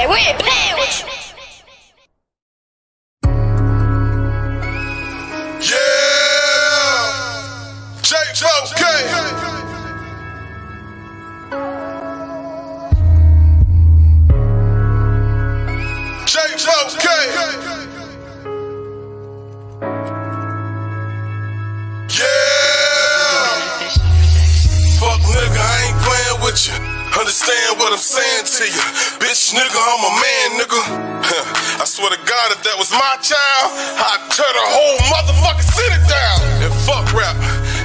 And we ain't playing with you. Understand what I'm saying to you, bitch nigga, I'm a man nigga. I swear to God, if that was my child, I'd tear the whole motherfucking city down. And fuck rap,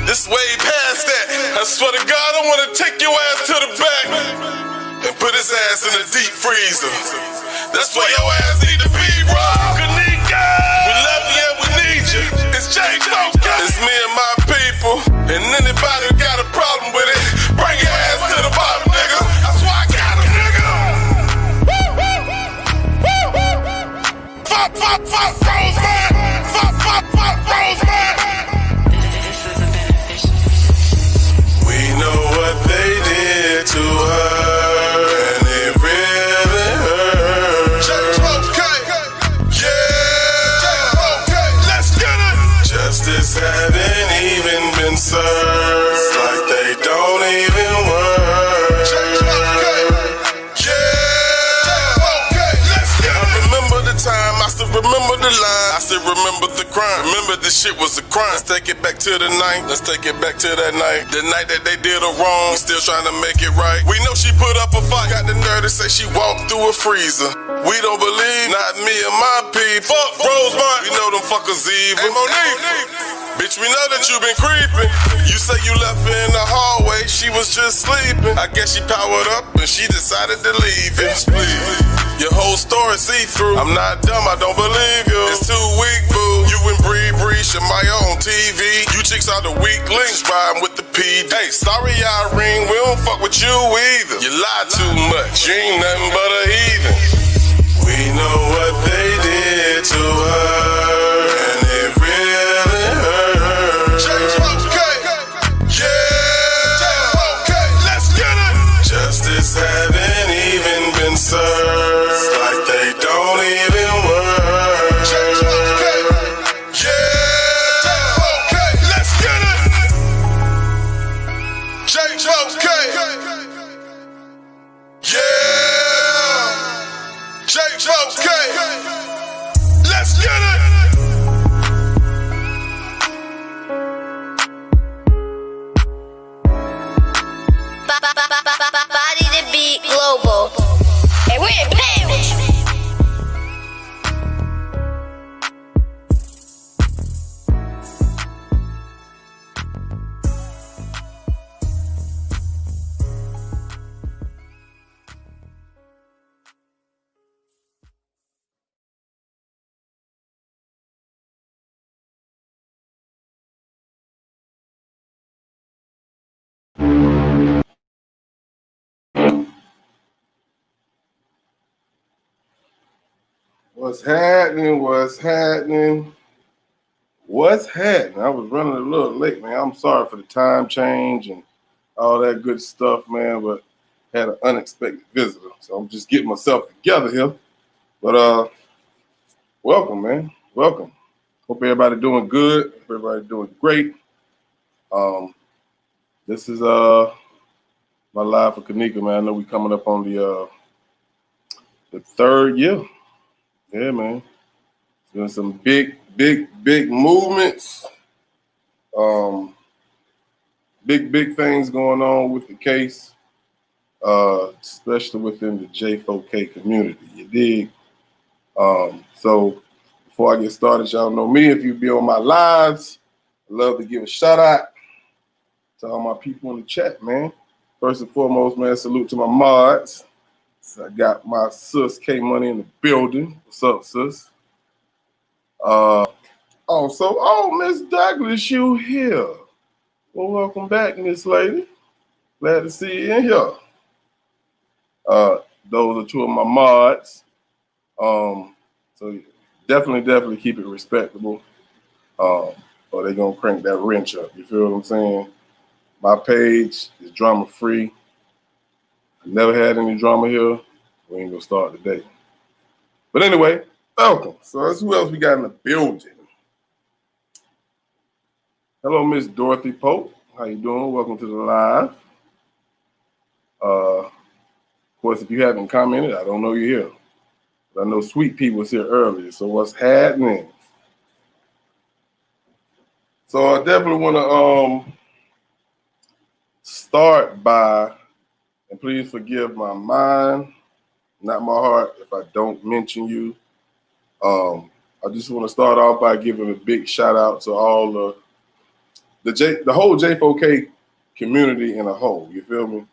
this way past that. I swear to God, I wanna take your ass to the back and put his ass in the deep freezer. That's where your ass need to be, bro. Kanika, we love you and we need you. It's J-Focus. It's me and my people. And anybody who got a problem with it, bring your ass to the bottom, nigga. That's why I got him, nigga. Fuck, Roseman. Fuck, Roseman. This is a beneficial. We know what they did to her, and it really hurt. Yeah. Let's get it. Justice haven't even been served. It's like they don't even work. I still remember the line, I still remember the crime. Remember this shit was a crime. Let's take it back to the night. Let's take it back to that night. The night that they did her wrong, we still trying to make it right. We know she put up a fight. Got the nerve to say she walked through a freezer. We don't believe, not me and my people. Fuck Rosemont, we know them fuckers evil. Hey Monique, bitch, we know that you been creeping. You say you left her in the hallway, she was just sleeping. I guess she powered up and she decided to leave. Bitch, please. Your whole story see-through. I'm not dumb, I don't believe you. It's too weak, boo. You and Bree, Shamaya on TV. You chicks are the weak links, riding with the PD. Hey, sorry, Irene, we don't fuck with you either. You lie too much, you ain't nothing but a heathen. We know what they did to her, and it really hurt. Yeah. Let's get it. Justice haven't even been served. Body to be global. And we ain't playing with you. What's happening? What's happening? What's happening? I was running a little late, man. I'm sorry for the time change and all that good stuff, man, but had an unexpected visitor. So I'm just getting myself together here. But welcome, man. Welcome. Hope everybody doing good. Hope everybody doing great. This is my live for Kenneka, man. I know we coming up on the third year. Yeah, man. There's been some big movements. Big things going on with the case, especially within the J4K community. You dig? So before I get started, y'all know me. If you be on my lives, I love to give a shout out to all my people in the chat, man. First and foremost, man, salute to my mods. So I got my sis K Money in the building. What's up, sis? Miss Douglas, you here? Well, welcome back, Miss Lady. Glad to see you in here. Those are two of my mods. So definitely keep it respectable. Or they're gonna crank that wrench up. You feel what I'm saying? My page is drama free. I never had any drama here. We ain't gonna start today. But anyway, welcome. So that's who else we got in the building. Hello, Miss Dorothy Pope. How you doing? Welcome to the live. Of course, if you haven't commented, I don't know you're here. But I know Sweet Pea was here earlier. So what's happening? So I definitely want to start by, and please forgive my mind, not my heart, if I don't mention you. I just want to start off by giving a big shout out to all the whole J4K community in a whole. You feel me?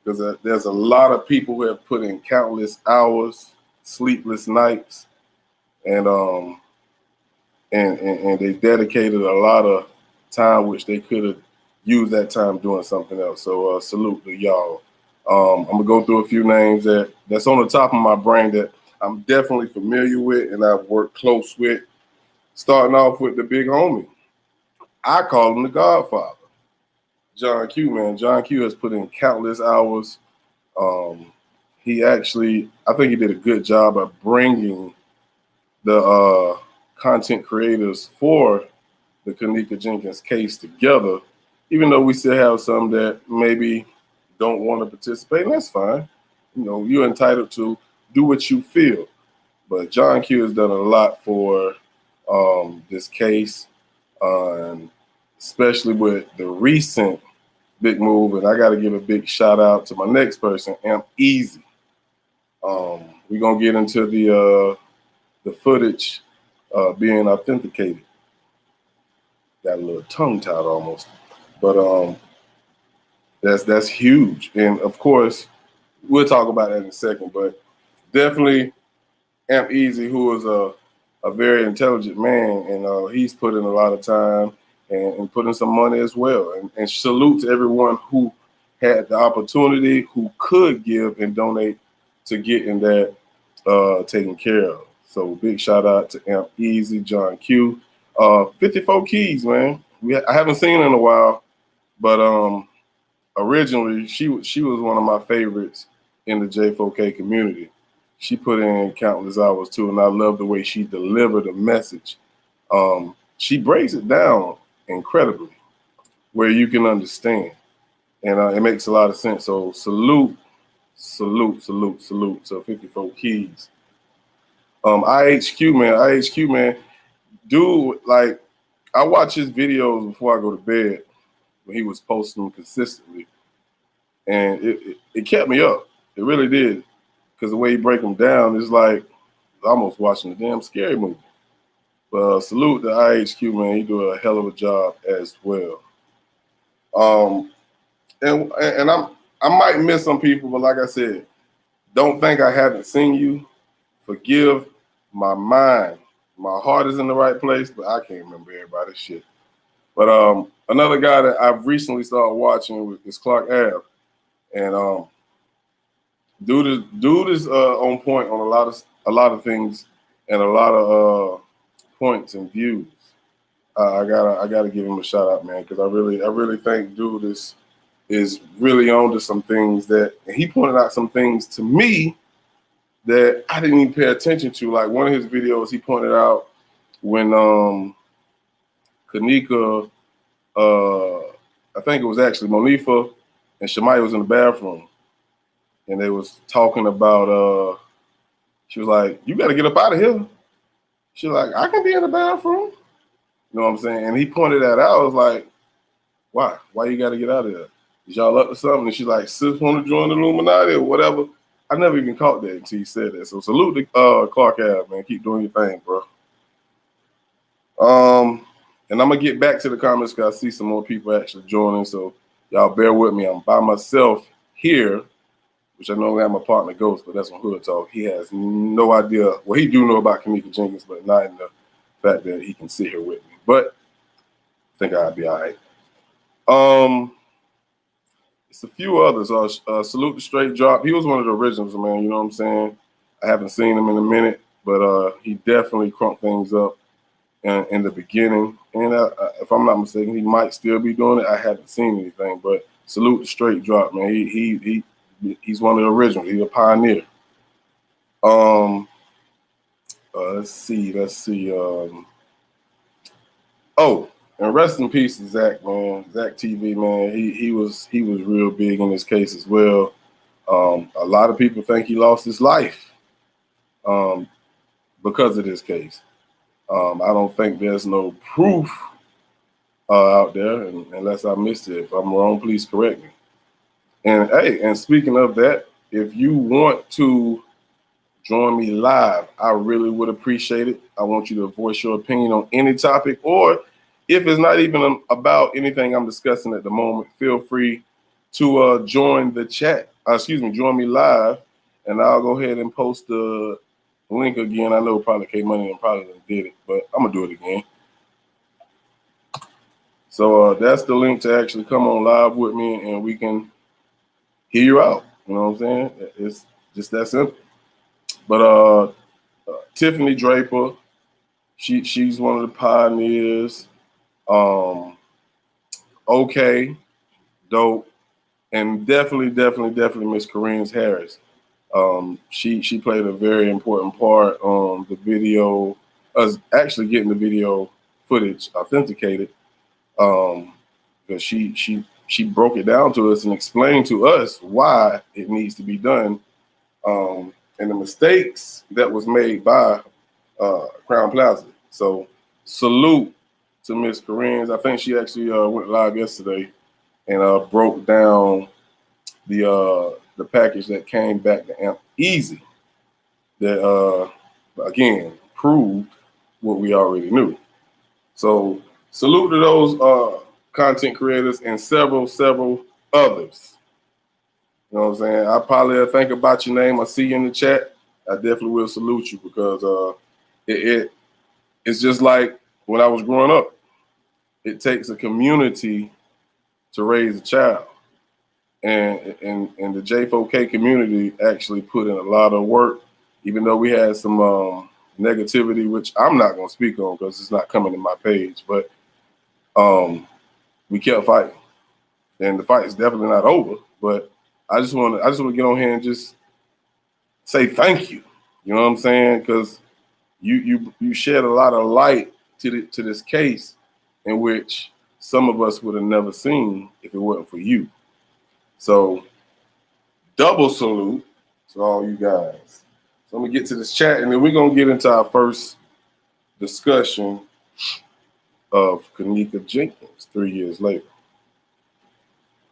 Because there's a lot of people who have put in countless hours, sleepless nights, and they dedicated a lot of time which they could have used that time doing something else. So salute to y'all. I'm gonna go through a few names that's on the top of my brain that I'm definitely familiar with and I've worked close with. Starting off with the big homie. I call him the Godfather. John Q, man. John Q has put in countless hours. He actually, I think he did a good job of bringing the content creators for the Kanika Jenkins case together, even though we still have some that maybe don't want to participate, and that's fine. You know, you're entitled to do what you feel. But John Q has done a lot for this case, especially with the recent big move. And I got to give a big shout out to my next person, Amp Eazy. We're going to get into the footage being authenticated. Got a little tongue-tied almost. But that's huge. And, of course, we'll talk about that in a second. But definitely Amp Eazy, who is a very intelligent man, and he's put in a lot of time and put in some money as well. And salute to everyone who had the opportunity, who could give and donate to getting that taken care of. So big shout out to Amp Eazy, John Q. 54 Keys, man. I haven't seen her in a while, but originally she was one of my favorites in the J4K community. She put in countless hours too, and I love the way she delivered a message. She breaks it down incredibly, where you can understand, and it makes a lot of sense. So salute to 54 Keys. IHQ man, dude, like I watch his videos before I go to bed when he was posting them consistently, and it kept me up. It really did, because the way he break them down is like almost watching a damn scary movie. But salute to IHQ, man. He do a hell of a job as well. And I might miss some people, but like I said, don't think I haven't seen you. Forgive my mind. My heart is in the right place, but I can't remember everybody's shit. But another guy that I've recently started watching is Clark Ave, and dude is on point on a lot of things and a lot of points and views. I gotta give him a shout out, man, because I really think dude is really on to some things that, and he pointed out some things to me that I didn't even pay attention to. Like one of his videos, he pointed out when Kenneka, I think it was actually Monifa and Shemai was in the bathroom, and they was talking about she was like, "You got to get up out of here." She was like, "I can be in the bathroom." You know what I'm saying? And he pointed that out. I was like, "Why? Why you got to get out of there? Is y'all up to something?" And she's like, "Sis want to join the Illuminati or whatever." I never even caught that until he said that. So salute to Clark Ave, man. Keep doing your thing, bro. And I'm gonna get back to the comments because I see some more people actually joining. So y'all bear with me. I'm by myself here, which I normally have my partner Ghost, but that's on Hood Talk. He has no idea. Well, he do know about Kanika Jenkins, but not in the fact that he can sit here with me. But I think I'll be all right. It's a few others. Salute to Straight Drop. He was one of the originals, man. You know what I'm saying? I haven't seen him in a minute, but he definitely crunked things up in the beginning. And if I'm not mistaken, he might still be doing it. I haven't seen anything, but salute to Straight Drop, man. He's one of the originals. He's a pioneer. Let's see. Oh, and rest in peace to Zach, man. Zach TV, man. He was real big in this case as well. A lot of people think he lost his life because of this case. I don't think there's no proof out there, unless I missed it. If I'm wrong, please correct me. And hey, and speaking of that, if you want to join me live, I really would appreciate it. I want you to voice your opinion on any topic, or if it's not even about anything I'm discussing at the moment, feel free to join the chat. Join me live, and I'll go ahead and post the link again. I know probably K-Money and probably did it, but I'm gonna do it again. So that's the link to actually come on live with me, and we can hear you out. You know what I'm saying? It's just that simple. But Tiffany Draper, she's one of the pioneers. Okay, dope, and definitely Miss Kerenz Harris. She played a very important part on the video, us actually getting the video footage authenticated. Because she broke it down to us and explained to us why it needs to be done, and the mistakes that was made by Crown Plaza. So salute to Miss Kerenz. I think she actually went live yesterday and broke down the package that came back to Amp Eazy that again proved what we already knew. So salute to those content creators and several others. You know what I'm saying? I probably think about your name. I see you in the chat. I definitely will salute you because it's just like when I was growing up. It takes a community to raise a child, and the J4K community actually put in a lot of work. Even though we had some negativity, which I'm not going to speak on because it's not coming to my page, but we kept fighting, and the fight is definitely not over. But I just want to get on here and just say thank you. You know what I'm saying? Because you shed a lot of light to this case, in which some of us would have never seen if it wasn't for you. So double salute to all you guys. So I'm gonna get to this chat, and then we're gonna get into our first discussion of Kanika Jenkins 3 years later.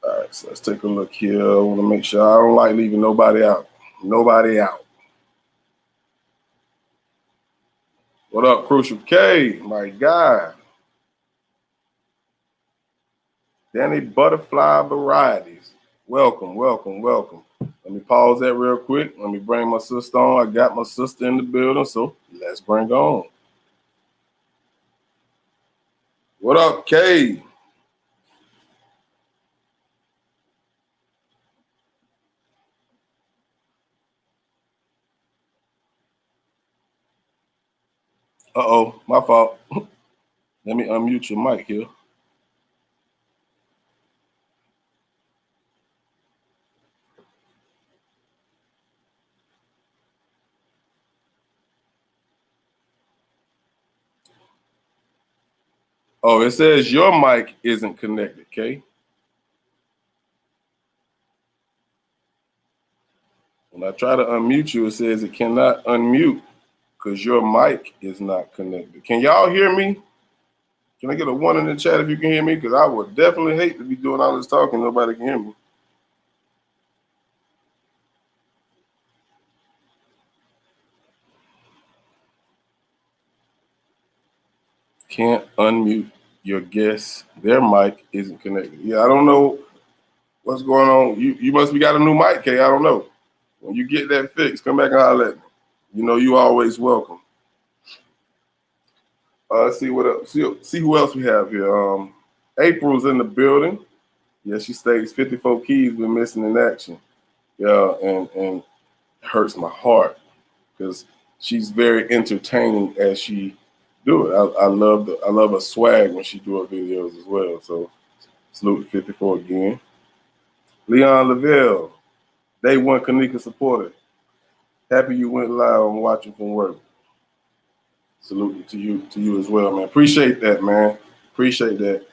All right, so let's take a look here. I want to make sure I don't like leaving nobody out. Nobody out. What up, Crucial K? My guy. Danny Butterfly Varieties. Welcome. Let me pause that real quick. Let me bring my sister on. I got my sister in the building, so let's bring her on. What up, K? Uh-oh, my fault. Let me unmute your mic here. Oh, it says your mic isn't connected, Kay. When I try to unmute you, it says it cannot unmute because your mic is not connected. Can y'all hear me? Can I get a 1 in the chat if you can hear me? Because I would definitely hate to be doing all this talking. Nobody can hear me. Can't unmute your guest. Their mic isn't connected. Yeah, I don't know what's going on. You must be got a new mic, Kay. I don't know. When you get that fixed, come back and holler at me. You know you always welcome. Let's see what else. See who else we have here. April's in the building. Yeah, she states 54 keys been missing in action. Yeah, and it hurts my heart because she's very entertaining as she do it. I love her swag when she do her videos as well. So salute to 54 again. Leon Lavelle, day one Kanika supporter. Happy you went live. I'm watching from work. Salute to you as well, man. Appreciate that, man. Appreciate that.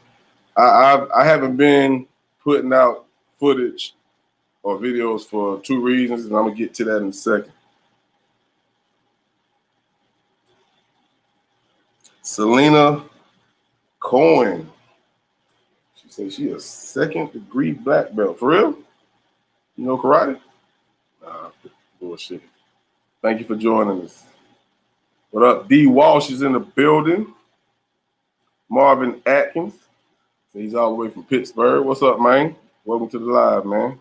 I haven't been putting out footage or videos for 2 reasons, and I'm gonna get to that in a second. Selena Cohen. She said she a 2nd degree black belt. For real? You know karate? Nah, bullshit. Thank you for joining us. What up? D. Walsh is in the building. Marvin Atkins. So he's all the way from Pittsburgh. What's up, man? Welcome to the live, man.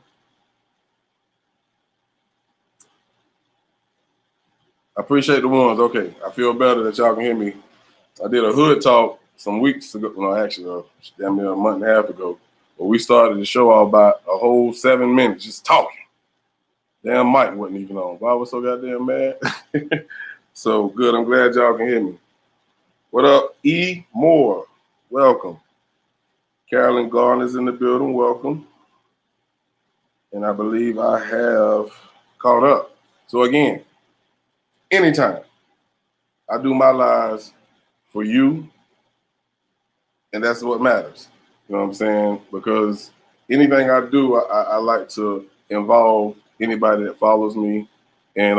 I appreciate the ones. Okay, I feel better that y'all can hear me. I did a hood talk some weeks ago. No, actually, damn near a month and a half ago. But we started the show all about a whole 7 minutes just talking. Damn mic wasn't even on. Why I was so goddamn mad? So good. I'm glad y'all can hear me. What up, E. Moore? Welcome. Carolyn Garner's in the building. Welcome. And I believe I have caught up. So again, anytime I do my lives for you, and that's what matters. You know what I'm saying? Because anything I do, I like to involve anybody that follows me and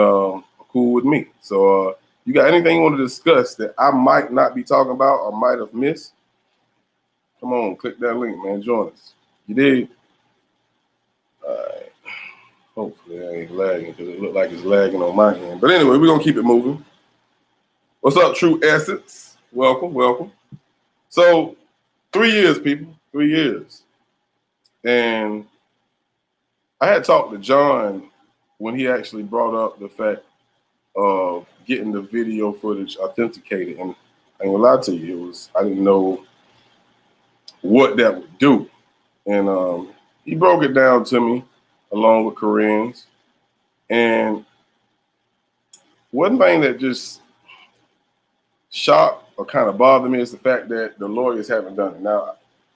cool with me. So you got anything you want to discuss that I might not be talking about or might have missed? Come on, click that link, man. Join us. You did? All right. Hopefully I ain't lagging because it looked like it's lagging on my end. But anyway, we're going to keep it moving. What's up, True Essence? Welcome, welcome. So 3 years, people. 3 years. And I had talked to John when he actually brought up the fact of getting the video footage authenticated. And I ain't gonna lie to you, I didn't know what that would do. And he broke it down to me along with Kerenz. And one thing that just shocked or kind of bothered me is the fact that the lawyers haven't done it. Now,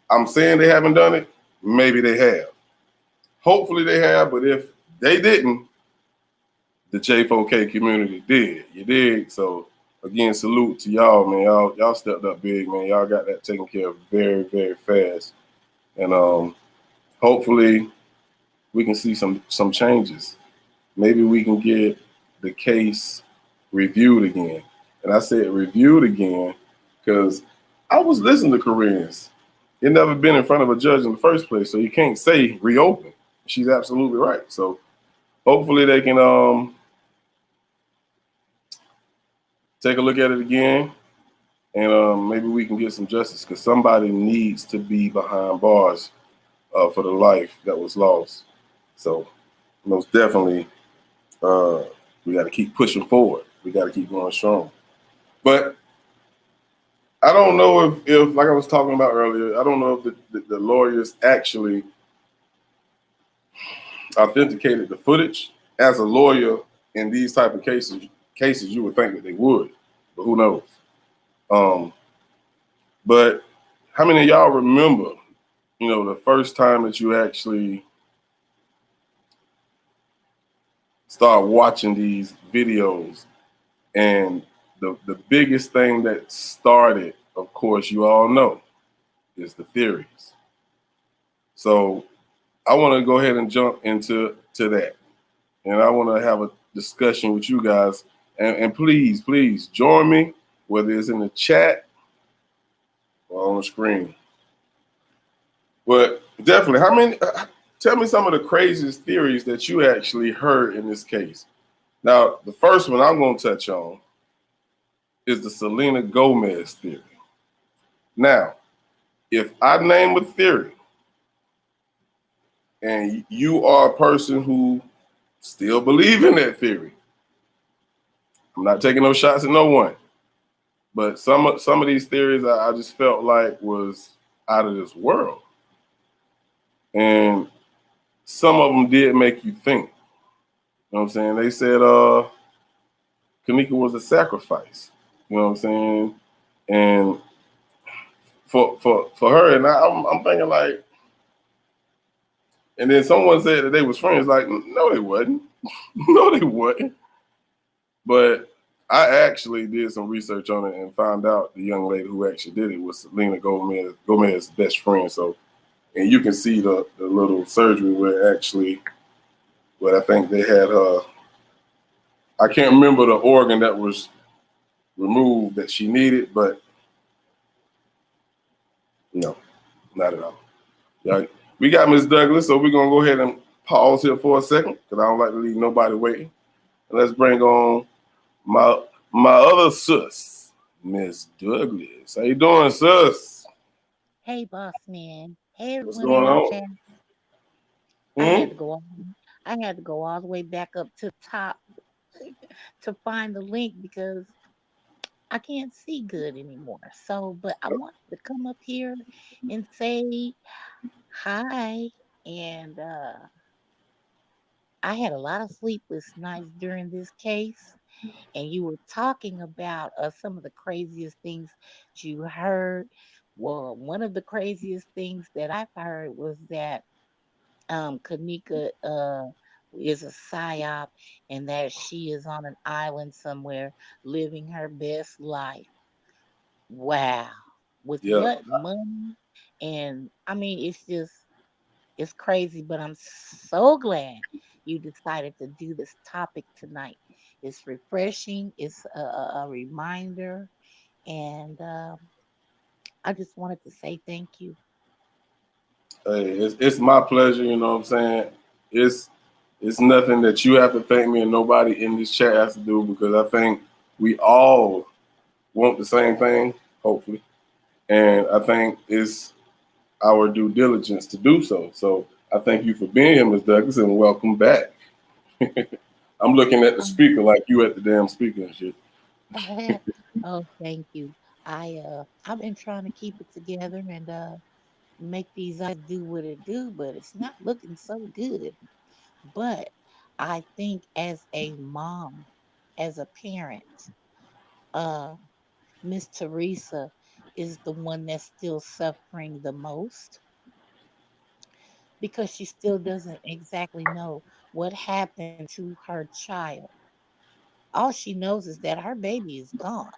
I'm saying they haven't done it. Maybe they have. Hopefully they have, but if they didn't, the J4K community did. You dig? So again, salute to y'all, man. Y'all stepped up big, man. Y'all got that taken care of very, very fast. And hopefully we can see some changes. Maybe we can get the case reviewed again. And I said reviewed again because I was listening to Kerenz. It never been in front of a judge in the first place, so you can't say reopen. She's absolutely right. So hopefully they can take a look at it again, and maybe we can get some justice because somebody needs to be behind bars for the life that was lost. So most definitely we got to keep pushing forward. We got to keep going strong. But I don't know if like I was talking about earlier, I don't know if the lawyers actually authenticated the footage. As a lawyer in these type of cases, you would think that they would, but who knows? But how many of y'all remember, the first time that you actually start watching these videos? And the biggest thing that started, of course, you all know, is the theories. So I want to go ahead and jump into that. And I want to have a discussion with you guys. And please join me, whether it's in the chat or on the screen. But definitely, tell me some of the craziest theories that you actually heard in this case. Now, the first one I'm going to touch on is the Selena Gomez theory. Now, if I name a theory and you are a person who still believes in that theory, I'm not taking no shots at no one. But some of these theories I just felt like was out of this world. And some of them did make you think. You know what I'm saying? They said Kenneka was a sacrifice. You know what I'm saying? And for her, and I'm thinking like, and then someone said that they was friends. Like, no, they wasn't. No, they wasn't. But I actually did some research on it and found out the young lady who actually did it was Selena Gomez's best friend. So, and you can see the little surgery where actually, where I think they had her. I can't remember the organ that was removed that she needed, but no, not at all. Yeah, we got Miss Douglas, so we're gonna go ahead and pause here for a second because I don't like to leave nobody waiting. And let's bring on my other sis, Miss Douglas. How you doing, sis? Hey, boss man. Hey, What's everyone in going the on? chat. I had Hmm? to go all, I had to go all the way back up to the top to find the link because I can't see good anymore. So, but I wanted to come up here and say hi. And I had a lot of sleepless nights during this case. And you were talking about some of the craziest things you heard. Well, one of the craziest things that I've heard was that Kanika is a psyop and that she is on an island somewhere living her best life. Wow. With Yeah. what money? And I mean, it's crazy, but I'm so glad you decided to do this topic tonight. It's refreshing, it's a reminder, and I just wanted to say thank you. Hey, it's my pleasure, you know what I'm saying? It's it's nothing that you have to thank me and nobody in this chat has to do because I think we all want the same thing, hopefully. And I think it's our due diligence to do so. So I thank you for being here, Ms. Douglas, and welcome back. I'm looking at the Um, speaker like you at the damn speaker and shit. oh, thank you. I've been trying to keep it together and make these eyes do what it do, but it's not looking so good. But I think as a mom, as a parent, uh, Miss Teresa is the one that's still suffering the most because she still doesn't exactly know what happened to her child. All she knows is that her baby is gone.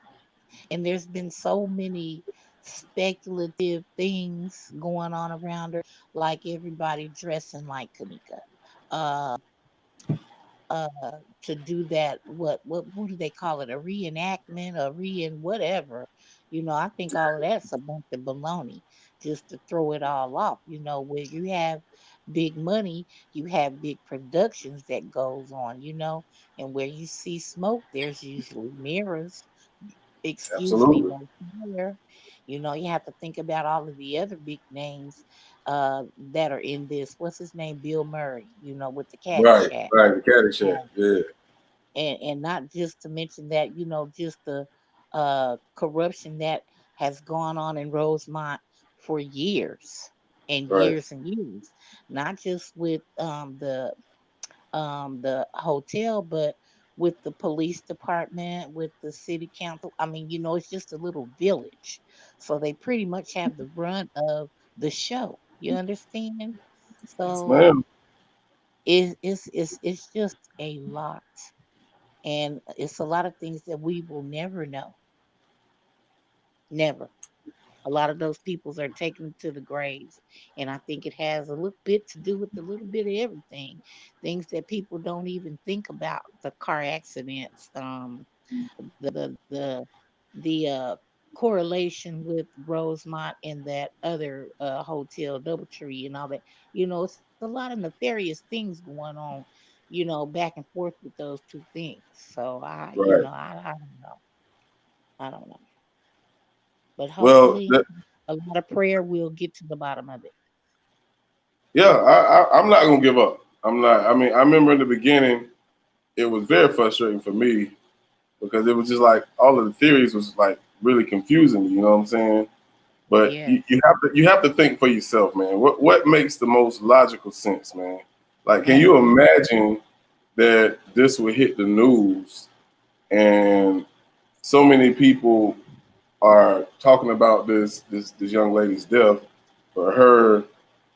And there's been so many speculative things going on around her, like everybody dressing like Kanika. Uh uh to do that what do they call it, a reenactment, a whatever. I think all of that's a bunch of baloney just to throw it all off. Where you have big money, you have big productions that goes on, and where you see smoke there's usually mirrors. Excuse me, Absolutely. no fire. You have to think about all of the other big names that are in this. What's his name? Bill Murray, with the Right, Caddyshack. right. The Caddyshack. Yeah, And not just to mention that, just the corruption that has gone on in Rosemont for years and right, years and years, not just with the hotel, but with the police department, with the city council. I mean, it's just a little village. So they pretty much have the brunt of the show. You understand? yes, So ma'am. it's just a lot. And it's a lot of things that we will never know. Never. A lot of those peoples are taken to the graves. And I think it has a little bit to do with a little bit of everything. Things that people don't even think about. The car accidents, the the correlation with Rosemont and that other hotel, Doubletree and all that. It's a lot of nefarious things going on, back and forth with those two things. So Right. I don't know. I don't know. But Well, hopefully a lot of prayer will get to the bottom of it. yeah, I'm not gonna give up. I'm not. I mean, I remember in the beginning, it was very frustrating for me because it was just like all of the theories was like really confusing me. You know what I'm saying? But Yes. you have to think for yourself, man. What makes the most logical sense, man? Like, can you Absolutely. imagine that this would hit the news and so many people are talking about this young lady's death for her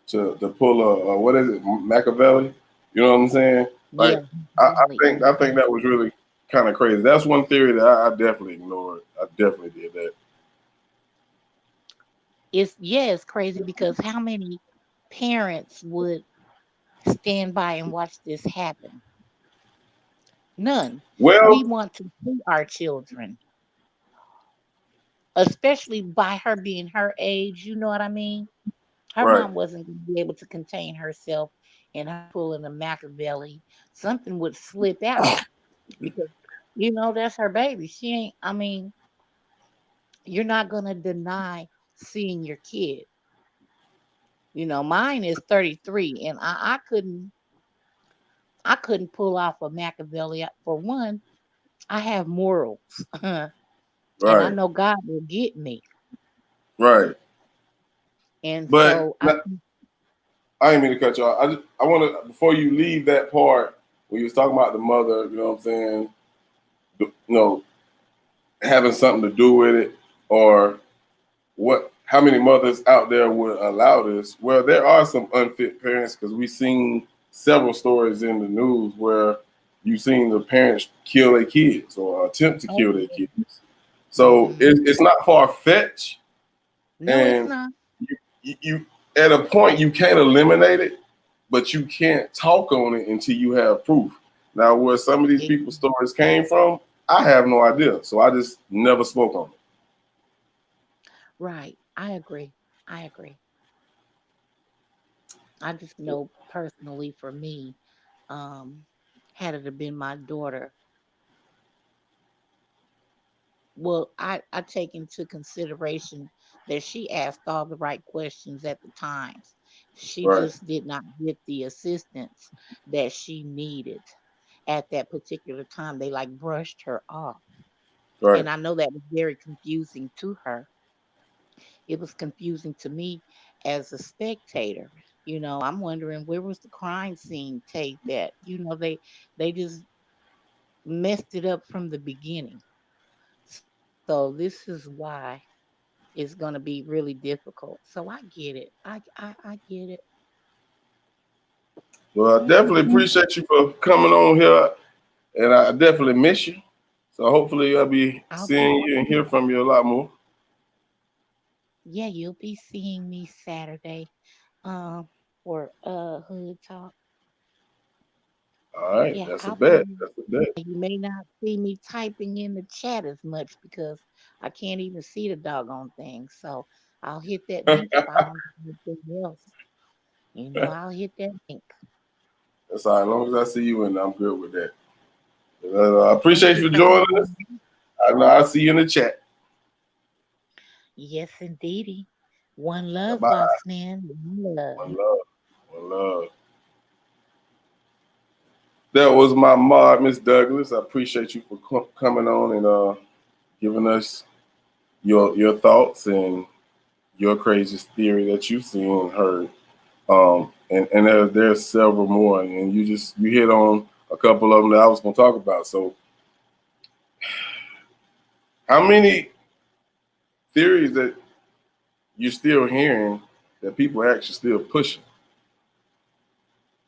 to pull a what is it, Machiavelli? You know what I'm saying? Yeah, Like, I exactly. think that was really. kind of crazy. That's one theory that I definitely ignored. I definitely did that. It's crazy because how many parents would stand by and watch this happen? None. We Well, want to see our children, especially by her being her age. You know what I mean? Her right, mom wasn't going to be able to contain herself and her pulling a Machiavelli. Something would slip out because, that's her baby. She ain't, I mean, you're not going to deny seeing your kid. Mine is 33 and I couldn't pull off a Machiavelli. For one, I have morals. And I right, know God will get me. right. And But so I didn't mean to cut you off. I want to, before you leave that part when you was talking about the mother, you know what I'm saying, having something to do with it, or how many mothers out there would allow this? Well, there are some unfit parents because we've seen several stories in the news where you've seen the parents kill their kids or attempt to oh kill their yeah. kids. So Hmm. it's not far fetched, No, it's and not. you at a point you can't eliminate it, but you can't talk on it until you have proof. Now, where some of these It, people's stories came from, I have no idea. So I just never spoke on it. right. I agree. I agree. I just know personally for me, um, had it have been my daughter, well, I take into consideration that she asked all the right questions at the times. She Right, just did not get the assistance that she needed at that particular time. They like brushed her off. right. And I know that was very confusing to her. It was confusing to me as a spectator. I'm wondering where was the crime scene tape at? They just messed it up from the beginning. So this is why it's going to be really difficult. So I get it. I get it. Well, I definitely appreciate you for coming on here, and I definitely miss you. So hopefully I'll be I'll be, seeing you and hear from you a lot more. yeah, you'll be seeing me Saturday for Hood Talk. All right, Yeah, that's a I'll be bet. here. That's a bet. You may not see me typing in the chat as much because I can't even see the doggone thing. So I'll hit that link if I don't do anything else. I'll hit that link. That's all right. As long as I see you in there, I'm good with that. I Thank appreciate you you for joining having us. me. I'll see you in the chat. Yes, indeedy. One love, Bye. boss man. One love. One love. One love. That was my mod, Miss Douglas. I appreciate you for coming on and giving us your thoughts and your craziest theory that you've seen and heard. And there's several more, and you hit on a couple of them that I was going to talk about. So, how many theories that you're still hearing that people are actually still pushing?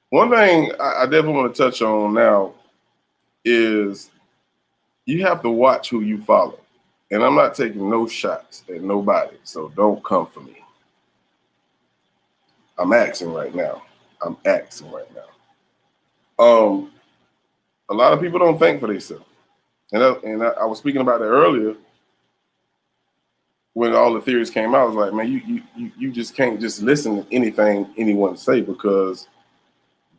One thing I definitely want to touch on now is you have to watch who you follow. And I'm not taking no shots at nobody, so don't come for me. I'm asking right now. I'm asking right now. A lot of people don't think for themselves. And I was speaking about that earlier when all the theories came out. I was like, man, you just can't just listen to anything anyone say because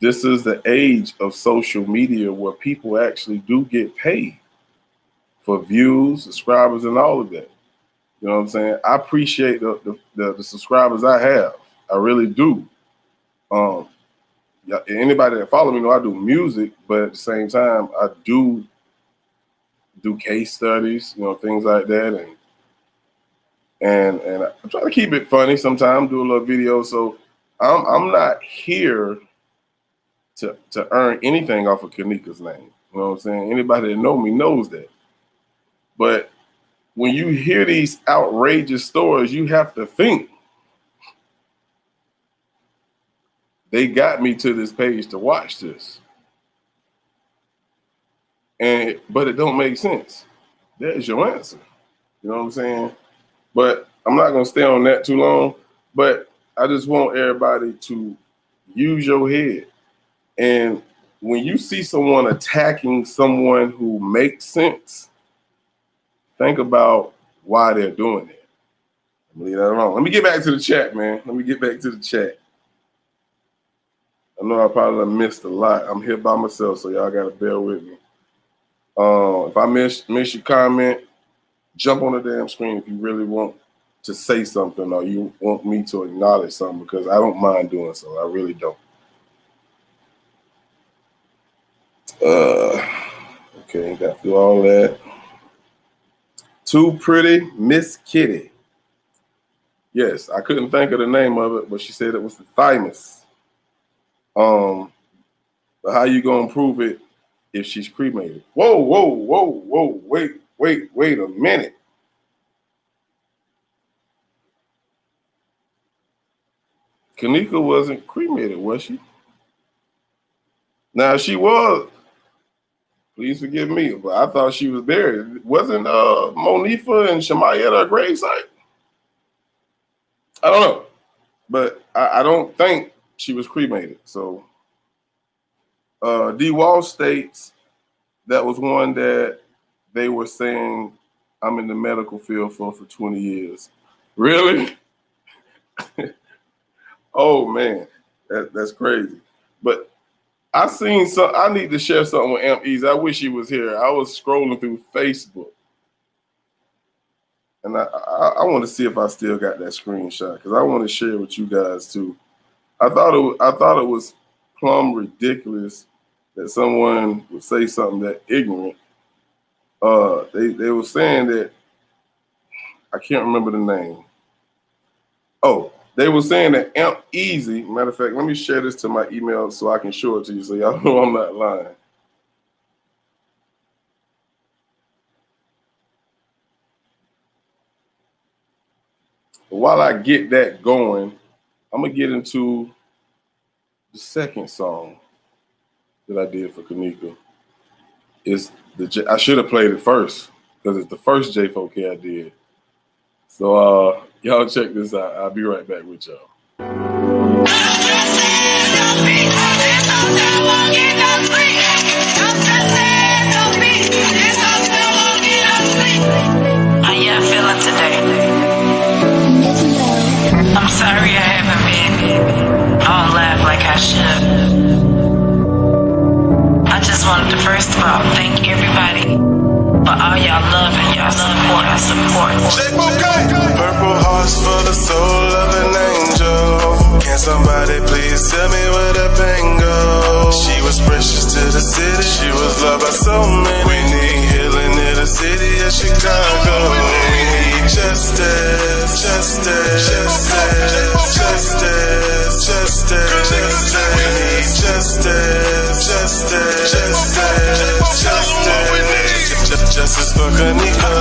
this is the age of social media where people actually do get paid for views, subscribers, and all of that. You know what I'm saying? I appreciate the subscribers I have. I really do. Um, yeah, anybody that follow me know I do music, but at the same time, I do case studies, things like that, and I try to keep it funny. Sometimes do a little video. So I'm not here to earn anything off of Keneka's name. You know what I'm saying? Anybody that know me knows that. But when you hear these outrageous stories, you have to think they got me to this page to watch this. but it don't make sense. That is your answer. You know what I'm saying? But I'm not gonna stay on that too long. But I just want everybody to use your head. And when you see someone attacking someone who makes sense, think about why they're doing it. Leave that alone. Let me get back to the chat, man. Let me get back to the chat. I know I probably missed a lot. I'm here by myself, so y'all gotta bear with me. If I miss your comment, jump on the damn screen if you really want to say something or you want me to acknowledge something, because I don't mind doing so. I really don't. Okay, got through all that. Too Pretty Miss Kitty. Yes, I couldn't think of the name of it, but she said it was the thymus. But how you gonna prove it if she's cremated? Whoa, wait a minute. Kanika wasn't cremated, was she? Now she was. Please forgive me, but I thought she was buried. Wasn't Monifa and Shemaya at her gravesite? I don't know, but I don't think she was cremated. So D. Wall states that was one that they were saying I'm in the medical field for 20 years. Really? Oh man, that's crazy. But I seen some. I need to share something with Amp Eazy. I wish he was here. I was scrolling through Facebook, and I want to see if I still got that screenshot because I want to share with you guys too. I thought it was plumb ridiculous that someone would say something that ignorant. They were saying that I can't remember the name. Oh. They were saying that Amp Eazy, matter of fact, let me share this to my email so I can show it to you so y'all know I'm not lying. But while I get that going, I'm going to get into the second song that I did for Kenneka. I should have played it first because it's the first J4K I did. So, y'all check this out. I'll be right back with y'all. How y'all feeling today? I'm sorry I haven't been on live like I should. I just wanted to first of all thank everybody for all y'all love and y'all support. Purple hearts for the soul of an angel. Can somebody please tell me where the pain goes? She was precious to the city. She was loved by so many. We need healing in the city of Chicago. We need justice. We need justice for Kanika.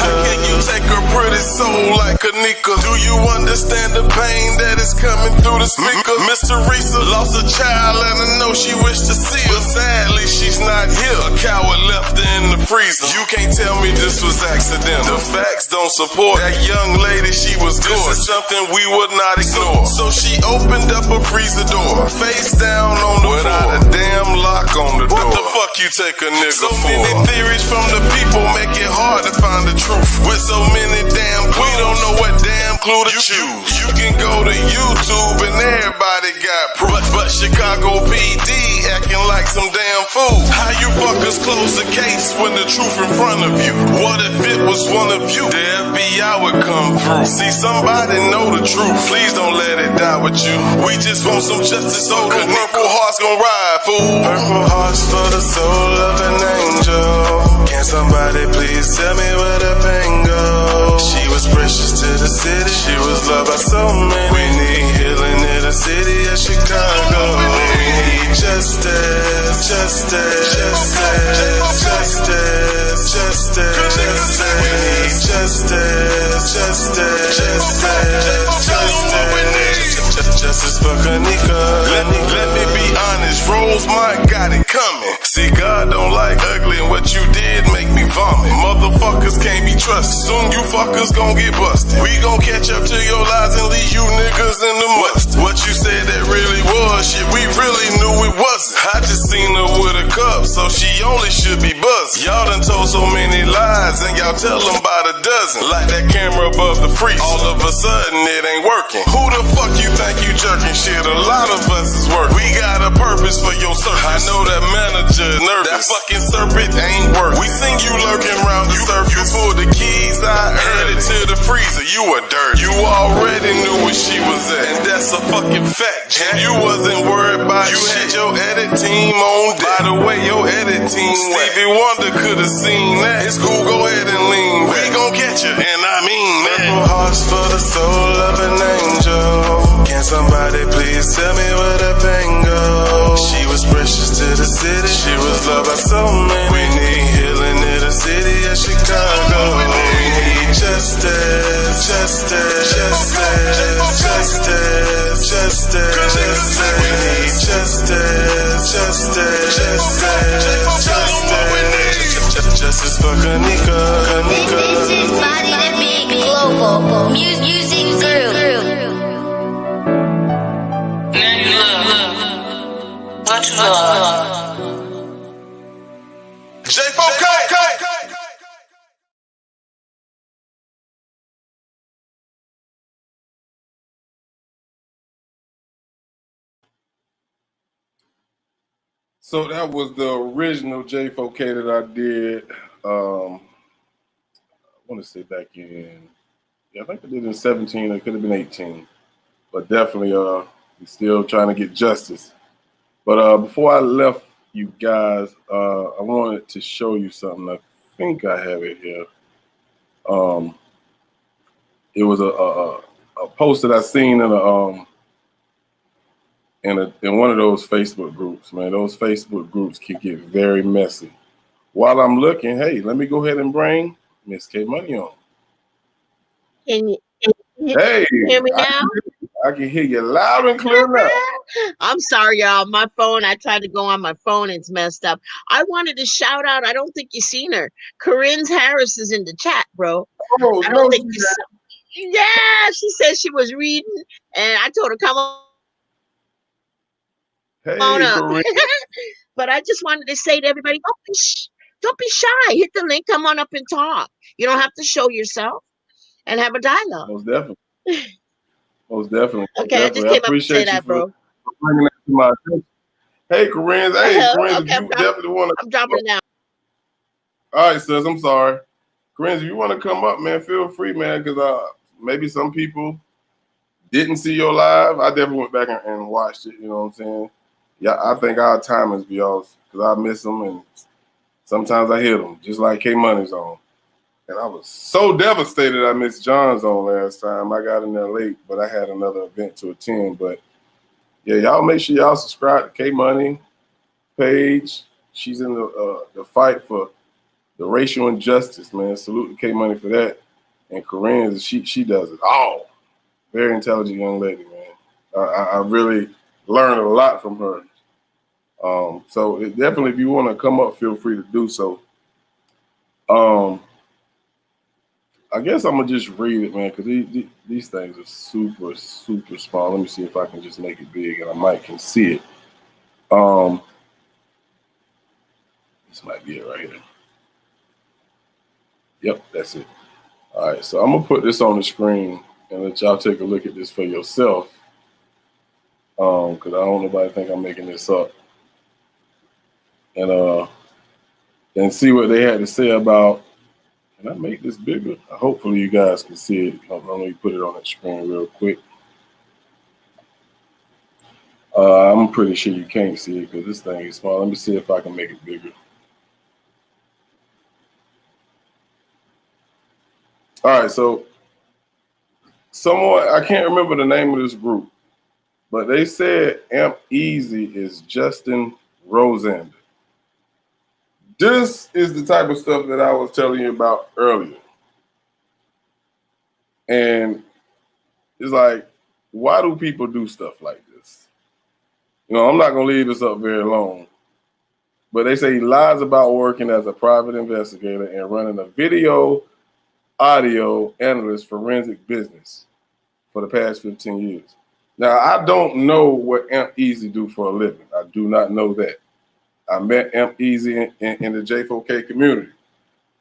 How can you take a pretty soul like Kanika? Do you understand the pain that is coming through the speaker? Miss Teresa lost a child and I know she wished to see her. But sadly she's not here. A coward left her in the freezer. You can't tell me this was accidental. The facts don't support that young lady. She was good. This is something we would not ignore. So she opened up a freezer door, face down on the without floor. A damn lock on the door. What the fuck you take a nigga so for? So many theories from the people make it hard to find the truth. With so many damn clues, we don't know what damn clue to choose. You can go to YouTube and everybody got proof, but Chicago PD acting like some damn fool. How you fuckers close the case when the truth in front of you? What if it was one of you? The FBI would come through. See, somebody know the truth. Please don't let it die with you. We just want some justice. So purple hearts gon' ride, fool. Purple hearts for the soul of an angel. Can somebody please tell me where the pain goes? She was precious to the city. She was loved by so many. We need healing in the city of Chicago. We need justice. We need justice for Kanika. Let me be honest. Rose Mike got it coming. See, God don't like ugly and can't be trusted. Soon you fuckers gon' get busted. We gon' catch up to your lies and leave you niggas in the mustard. What you said that really was shit, we really knew it wasn't. I just seen her with a cup, so she only should be buzzing. Y'all done told so many lies, and y'all tell them by the dozen. Like that camera above the freezer, all of a sudden it ain't working. Who the fuck you think you jerking shit? A lot of us is working. We got a purpose for your service. I know that manager nervous. That fucking serpent ain't working. We seen you lurking around the surface. You pulled the keys out, headed to the freezer. You were dirty. You already knew where she was at, and that's a fucking fact. And you wasn't worried about you shit. Had your edit team on deck. By the way, your edit team Stevie Wonder could have seen that. It's cool, go ahead and lean back. We gon' get you, and I mean that. Purple hearts for the soul of an angel. Can somebody please tell me where the pain goes? She was precious to the city. She was loved by so many. We need healing in the city of Chicago. We need justice, justice, justice, justice, justice. We need justice, justice, justice, justice for Kanika, Kanika. This is Body to Beat Global. Music grew. Now you love. What you love? J4K. So that was the original J4K that I did. I want to say back in, I think I did in 17. It could have been 18, but definitely, we're still trying to get justice. But before I left you guys, I wanted to show you something. I think I have it here. It was a post that I seen in one of those Facebook groups, man. Those Facebook groups can get very messy. While I'm looking, hey, let me go ahead and bring Miss K Money on. Can you Hey, hear me now? I can hear you loud and clear now. I'm sorry, y'all. My phone, I tried to go on my phone. It's messed up. I wanted to shout out. I don't think you've seen her. Kerenz Harris is in the chat, bro. Oh, I no, don't think you saw. Yeah, she said she was reading, and I told her, come on hey, up. Corinne. But I just wanted to say to everybody, don't be shy. Hit the link. Come on up and talk. You don't have to show yourself and have a dialogue. Most definitely. Most definitely. Most Okay, definitely. I just came up to say that, bro. For bringing that to my attention. Hey, Kerenz. Hey, Kerenz, Okay, if you definitely want to. I'm dropping it now. All right, sis. I'm sorry. Kerenz, if you want to come up, man, feel free, man, because maybe some people didn't see your live. I definitely went back and watched it. You know what I'm saying? Yeah, I think our timers be off because I miss them and sometimes I hit them, just like K Money's on. And I was so devastated I missed John's on last time. I got in there late, but I had another event to attend. But yeah, y'all make sure y'all subscribe to K Money page. She's in the fight for the racial injustice, man. Salute to K Money for that. And Kerenz, she does it all. Very intelligent young lady, man. I really learned a lot from her. So definitely, if you want to come up, feel free to do so. I guess I'm gonna just read it, man, because these things are super, super small. Let me see if I can just make it big, and I might can see it. This might be it right here. Yep, that's it. All right, so I'm gonna put this on the screen and let y'all take a look at this for yourself, because I don't want nobody think I'm making this up. And see what they had to say about. Can I make this bigger? Hopefully you guys can see it. Let me put it on the screen real quick. I'm pretty sure you can't see it because this thing is small. Let me see if I can make it bigger. All right, so someone, I can't remember the name of this group, but they said Amp Eazy is Justin Rosander. This is the type of stuff that I was telling you about earlier. And it's like, why do people do stuff like this? You know, I'm not going to leave this up very long. But they say he lies about working as a private investigator and running a video audio analyst, forensic business for the past 15 years. Now, I don't know what Amp Eazy do for a living. I do not know that. I met Amp Eazy in the J4K community,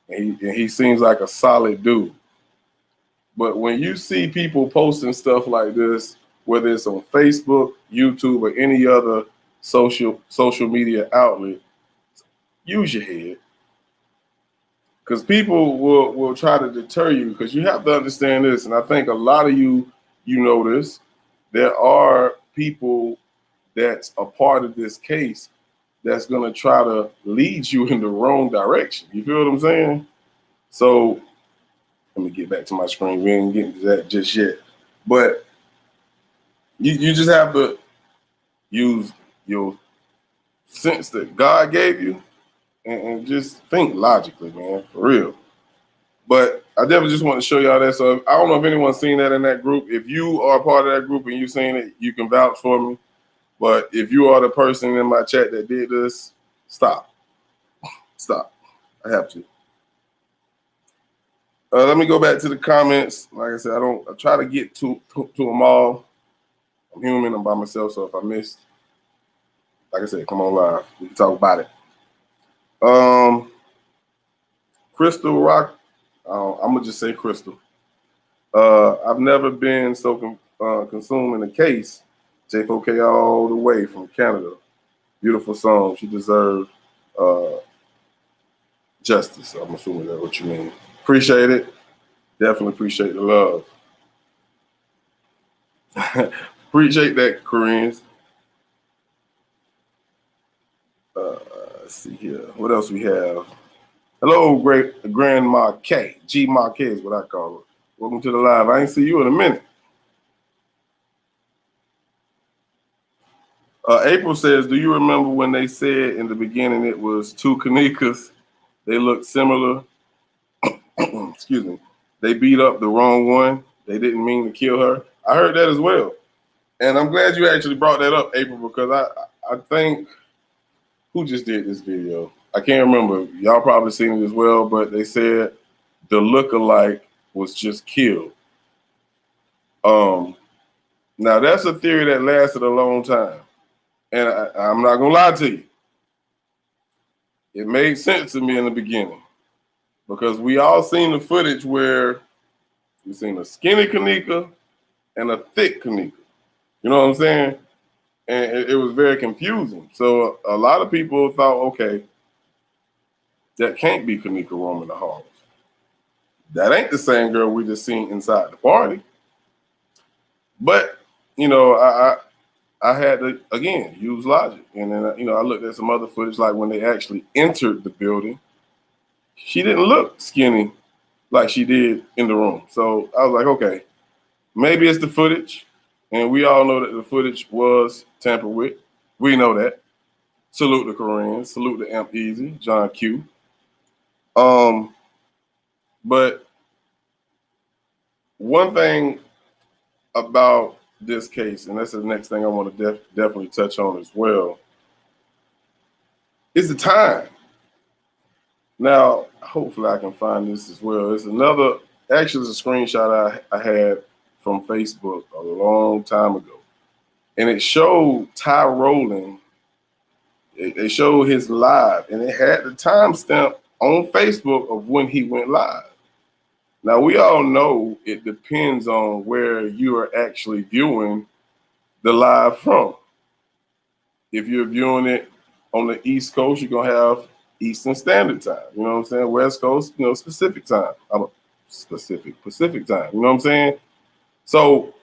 and he seems like a solid dude. But when you see people posting stuff like this, whether it's on Facebook, YouTube, or any other social media outlet, use your head. Because people will try to deter you, because you have to understand this, and I think a lot of you know this. There are people that's a part of this case that's going to try to lead you in the wrong direction. You feel what I'm saying? So let me get back to my screen. We ain't getting to that just yet. But you just have to use your sense that God gave you and just think logically, man, for real. But I definitely just want to show y'all that. So I don't know if anyone's seen that in that group. If you are part of that group and you've seen it, you can vouch for me. But if you are the person in my chat that did this, stop. Stop. I have to. Let me go back to the comments. Like I said, I try to get to them all. I'm human. I'm by myself. So if I missed, like I said, come on live. We can talk about it. Crystal Rock. I'm gonna just say Crystal. I've never been so consumed in a case. J4K all the way from Canada. Beautiful song. She deserves justice. I'm assuming that's what you mean. Appreciate it. Definitely appreciate the love. Appreciate that, Kerenz. Let's see here. What else we have? Hello, great Grandma K. G Marquez is what I call her. Welcome to the live. I ain't see you in a minute. April says, do you remember when they said in the beginning it was two Kenekas? They looked similar. Excuse me. They beat up the wrong one. They didn't mean to kill her. I heard that as well. And I'm glad you actually brought that up, April, because I think, who just did this video? I can't remember. Y'all probably seen it as well, but they said the lookalike was just killed. Now that's a theory that lasted a long time. And I'm not gonna lie to you. It made sense to me in the beginning because we all seen the footage where we seen a skinny Kenneka and a thick Kenneka. You know what I'm saying? And it was very confusing. So a lot of people thought, okay, that can't be Kenneka roaming the halls. That ain't the same girl we just seen inside the party. But, you know, I had to, again, use logic. And then, you know, I looked at some other footage, like when they actually entered the building, she didn't look skinny like she did in the room. So I was like, okay, maybe it's the footage. And we all know that the footage was tampered with. We know that. Salute to Kerenz, salute to Amp Eazy, John Q. But one thing about this case, and that's the next thing I want to definitely touch on as well, is the time. Now, hopefully I can find this as well. It's another, actually it's a screenshot I had from Facebook a long time ago. And it showed Ty Rowland, it showed his live, and it had the timestamp on Facebook of when he went live. Now, we all know it depends on where you are actually viewing the live from. If you're viewing it on the East Coast, you're going to have Eastern Standard Time. You know what I'm saying? West Coast, you know, Pacific Time. Pacific Time. You know what I'm saying? So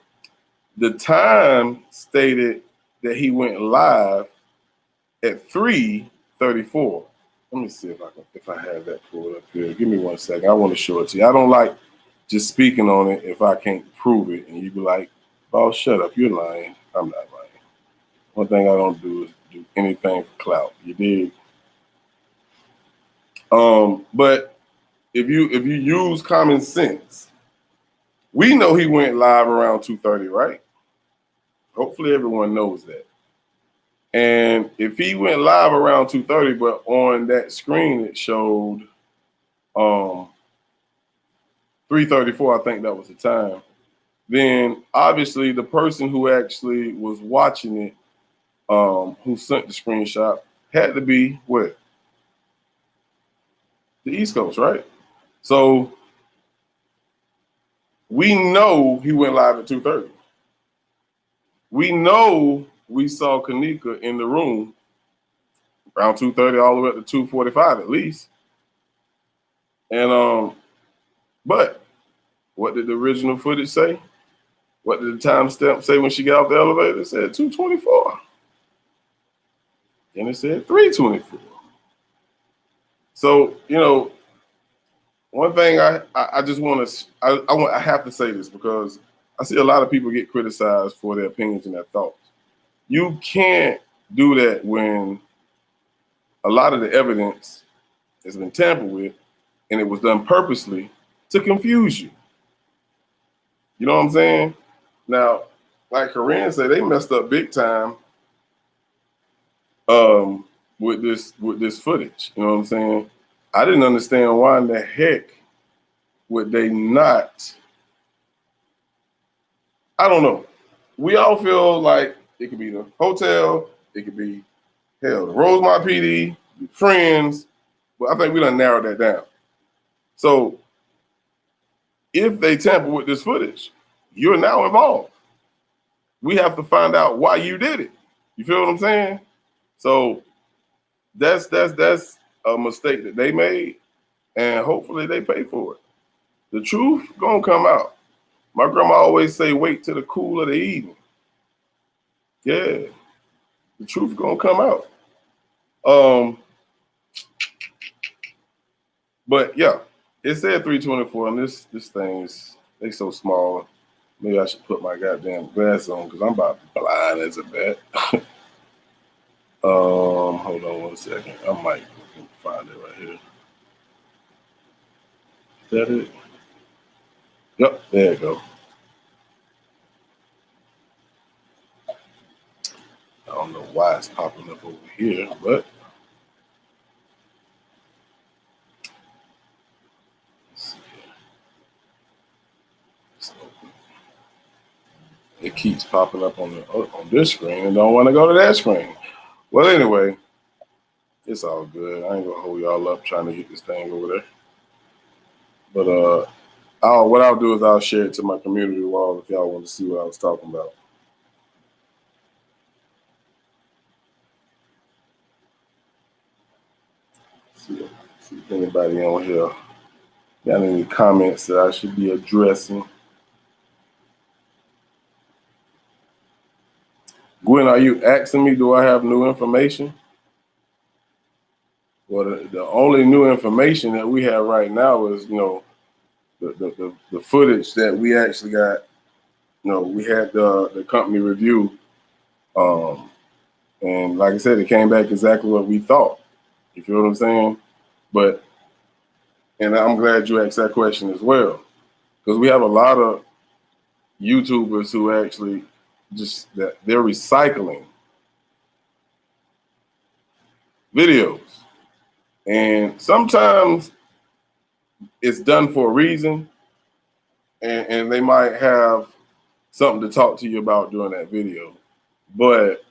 the time stated that he went live at 3:34. Let me see if I have that pulled up here. Give me 1 second. I want to show it to you. I don't like just speaking on it if I can't prove it, and you be like, "Oh, shut up, you're lying." I'm not lying. One thing I don't do is do anything for clout. You dig? But if you use common sense, we know he went live around 2:30, right? Hopefully everyone knows that. And if he went live around 2:30, but on that screen it showed 3:34, 3:34, I think that was the time. Then obviously the person who actually was watching it, who sent the screenshot, had to be where? The East Coast, right? So we know he went live at 2:30. We know we saw Kanika in the room around 2:30 all the way up to 2:45 at least. And but what did the original footage say? What did the timestamp say when she got off the elevator? It said 2:24. And it said 3:24. So, you know, one thing I just want to I have to say this because I see a lot of people get criticized for their opinions and their thoughts. You can't do that when a lot of the evidence has been tampered with and it was done purposely to confuse you. You know what I'm saying? Now, like Kerenz said, they messed up big time with this footage. You know what I'm saying? I didn't understand why in the heck would they not. I don't know. We all feel like it could be the hotel, it could be hell, the Rosemont PD, friends, but I think we done narrowed that down. So if they tamper with this footage, you're now involved. We have to find out why you did it. You feel what I'm saying? So that's a mistake that they made, and hopefully they pay for it. The truth gonna come out. My grandma always say, wait till the cool of the evening. Yeah, the truth gonna come out. But yeah, it said 3:24, and this thing's they so small. Maybe I should put my goddamn glass on because I'm about blind as a bat. Hold on 1 second. I might find it right here. Is that it? Yep, there you go. I don't know why it's popping up over here, but let's see. It keeps popping up on this screen and don't want to go to that screen. Well, anyway, it's all good. I ain't gonna hold y'all up trying to get this thing over there. But what I'll do is I'll share it to my community wall if y'all want to see what I was talking about. See if anybody on here got any comments that I should be addressing. Gwen, are you asking me, do I have new information? Well, the only new information that we have right now is, you know, the footage that we actually got. You know, we had the company review, and like I said, it came back exactly what we thought. You feel what I'm saying? And I'm glad you asked that question as well, because we have a lot of YouTubers who actually they're recycling videos, and sometimes it's done for a reason, and they might have something to talk to you about during that video. But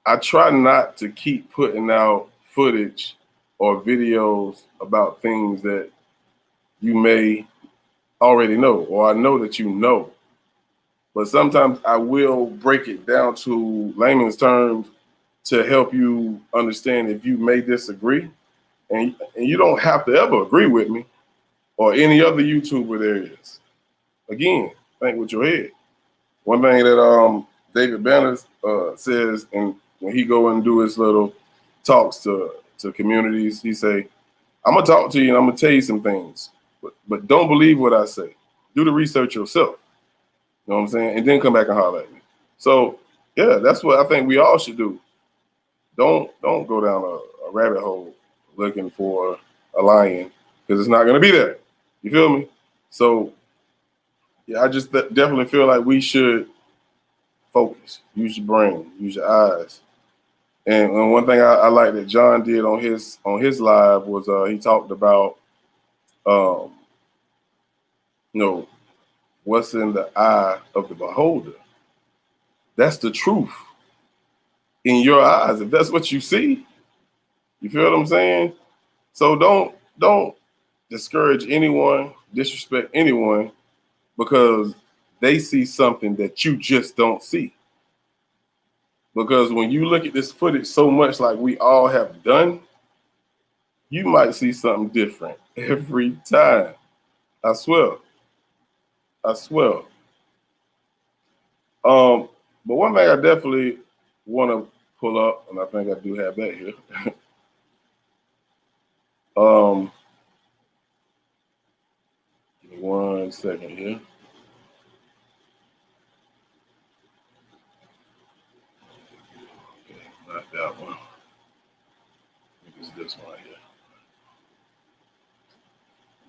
I try not to keep putting out footage or videos about things that you may already know, or I know that you know. But sometimes I will break it down to layman's terms to help you understand if you may disagree. And you don't have to ever agree with me or any other YouTuber there is. Again, think with your head. One thing that David Banner says, and when he go and do his little talks to communities, he say, I'm gonna talk to you and I'm gonna tell you some things, but don't believe what I say. Do the research yourself. You know what I'm saying? And then come back and holler at me. So yeah, that's what I think we all should do. Don't go down a rabbit hole looking for a lion, because it's not gonna be there. You feel me? So yeah, I just definitely feel like we should focus, use your brain, use your eyes. And one thing I like that John did on his live was he talked about you know, what's in the eye of the beholder. That's the truth in your eyes. If that's what you see, you feel what I'm saying? So don't discourage anyone, disrespect anyone because they see something that you just don't see. Because when you look at this footage so much like we all have done, you might see something different every time. I swear. I swear. But one thing I definitely want to pull up, and I think I do have that here. Give me 1 second here. Okay, not that one. I think it's this one here.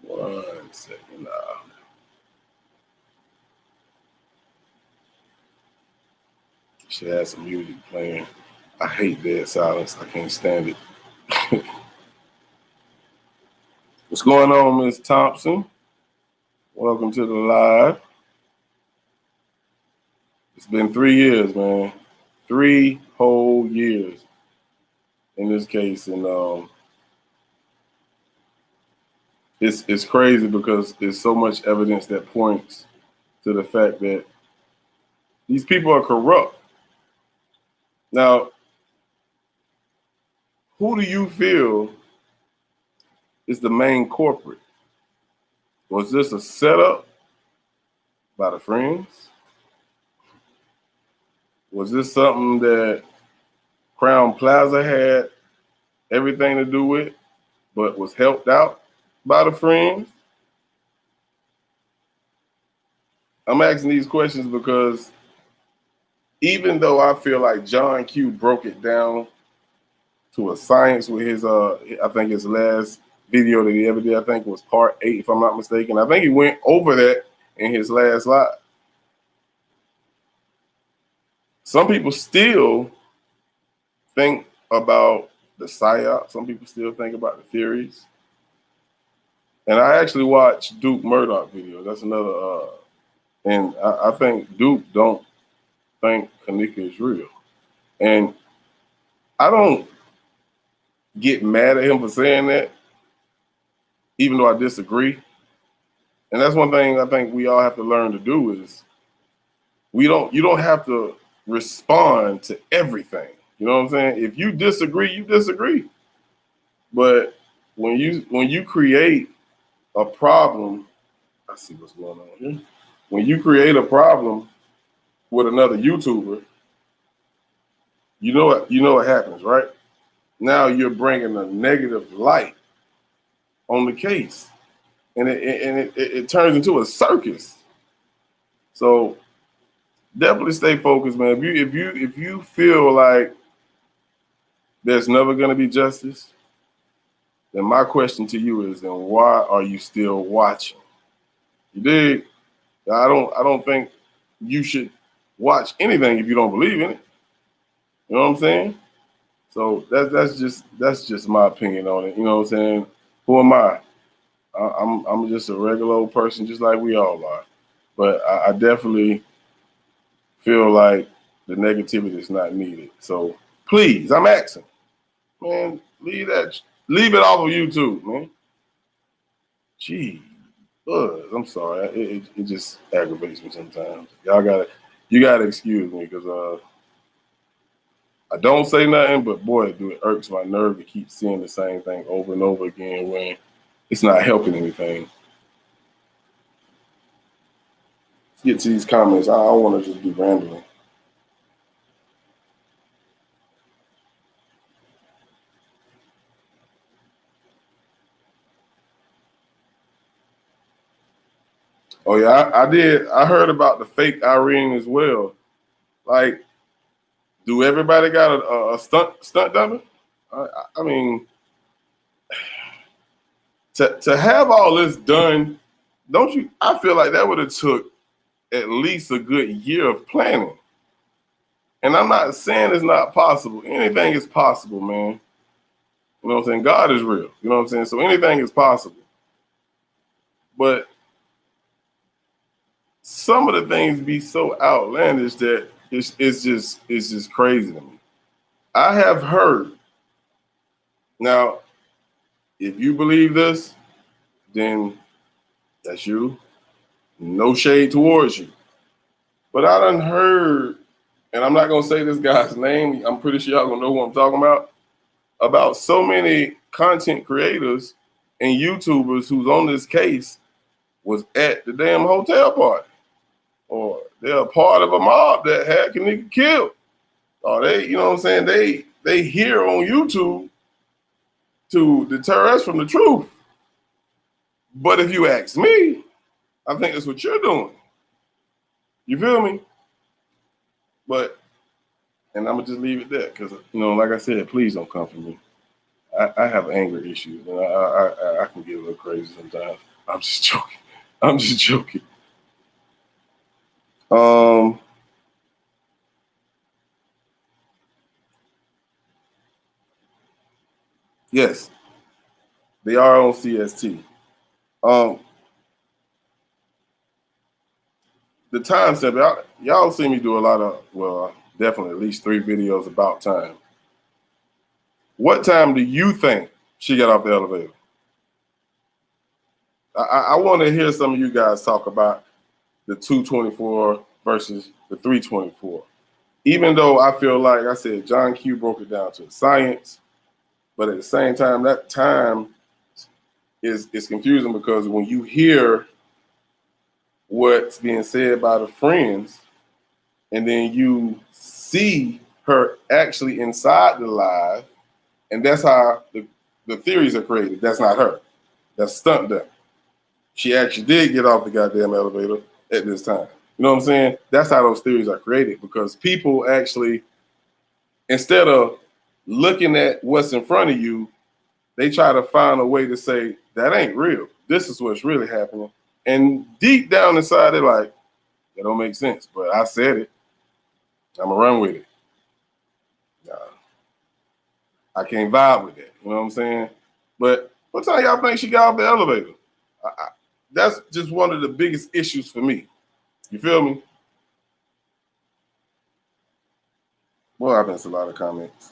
1 second now. She has some music playing. I hate dead silence. I can't stand it. What's going on, Miss Thompson? Welcome to the live. It's been 3 years, man. 3 whole years in this case. And it's crazy because there's so much evidence that points to the fact that these people are corrupt. Now, who do you feel is the main culprit? Was this a setup by the friends? Was this something that Crown Plaza had everything to do with, but was helped out by the friends? I'm asking these questions because even though I feel like John Q broke it down to a science with his, I think his last video that he ever did, I think was part 8, if I'm not mistaken. I think he went over that in his last live. Some people still think about the psyop. Some people still think about the theories. And I actually watched Duke Murdoch video. That's another, and I think Duke don't think Kenneka is real. And I don't get mad at him for saying that, even though I disagree. And that's one thing I think we all have to learn to do is you don't have to respond to everything. You know what I'm saying? If you disagree, you disagree. But when you create a problem, I see what's going on here. When you create a problem with another YouTuber, you know what happens, right? Now you're bringing a negative light on the case, and it turns into a circus. So definitely stay focused, man. If you feel like there's never going to be justice, then my question to you is, then why are you still watching? You dig? I don't think you should watch anything if you don't believe in it. You know what I'm saying? So that's just my opinion on it. You know what I'm saying? Who am I? I'm just a regular old person, just like we all are. But I definitely feel like the negativity is not needed. So please, I'm asking, man, leave it off of YouTube, man. Gee, I'm sorry. It just aggravates me sometimes. You gotta excuse me because I don't say nothing, but boy, it irks my nerve to keep seeing the same thing over and over again when it's not helping anything. Let's get to these comments. I don't want to just be rambling. Oh yeah, I did. I heard about the fake Irene as well. Like, do everybody got a stunt double? I mean, to have all this done, don't you? I feel like that would have took at least a good year of planning. And I'm not saying it's not possible. Anything is possible, man. You know what I'm saying? God is real. You know what I'm saying? So anything is possible. But some of the things be so outlandish that it's just crazy to me. I have heard. Now, if you believe this, then that's you. No shade towards you. But I done heard, and I'm not gonna say this guy's name. I'm pretty sure y'all gonna know who I'm talking about so many content creators and YouTubers who's on this case was at the damn hotel party, or they're a part of a mob that had Kenneka killed, or they, you know what I'm saying, they here on YouTube to deter us from the truth. But if you ask me, I think that's what you're doing. You feel me? But, and I'm gonna just leave it there because, you know, like I said, please don't come for me. I have anger issues, and I can get a little crazy sometimes. I'm just joking. I'm just joking. Yes, they are on CST. The time stamp, y'all see me do a lot of, well, definitely at least 3 videos about time. What time do you think she got off the elevator? I want to hear some of you guys talk about the 2:24 versus the 3:24. Even though I feel like I said, John Q broke it down to science, but at the same time, that time is confusing because when you hear what's being said by the friends, and then you see her actually inside the live, and that's how the theories are created. That's not her. That's stunt done. She actually did get off the goddamn elevator at this time. You know what I'm saying? That's how those theories are created, because people actually, instead of looking at what's in front of you, they try to find a way to say, that ain't real. This is what's really happening. And deep down inside, they're like, that don't make sense. But I said it. I'm going to run with it. I can't vibe with that. You know what I'm saying? But what time y'all think she got off the elevator? That's just one of the biggest issues for me. You feel me? Well, I've missed a lot of comments.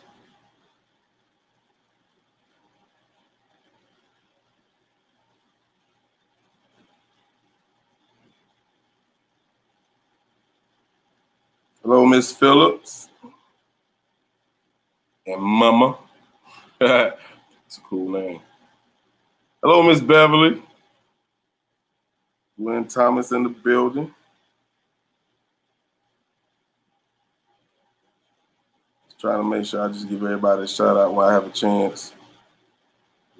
Hello, Miss Phillips. And Mama. It's a cool name. Hello, Miss Beverly. Lynn Thomas in the building. Just trying to make sure I just give everybody a shout out while I have a chance.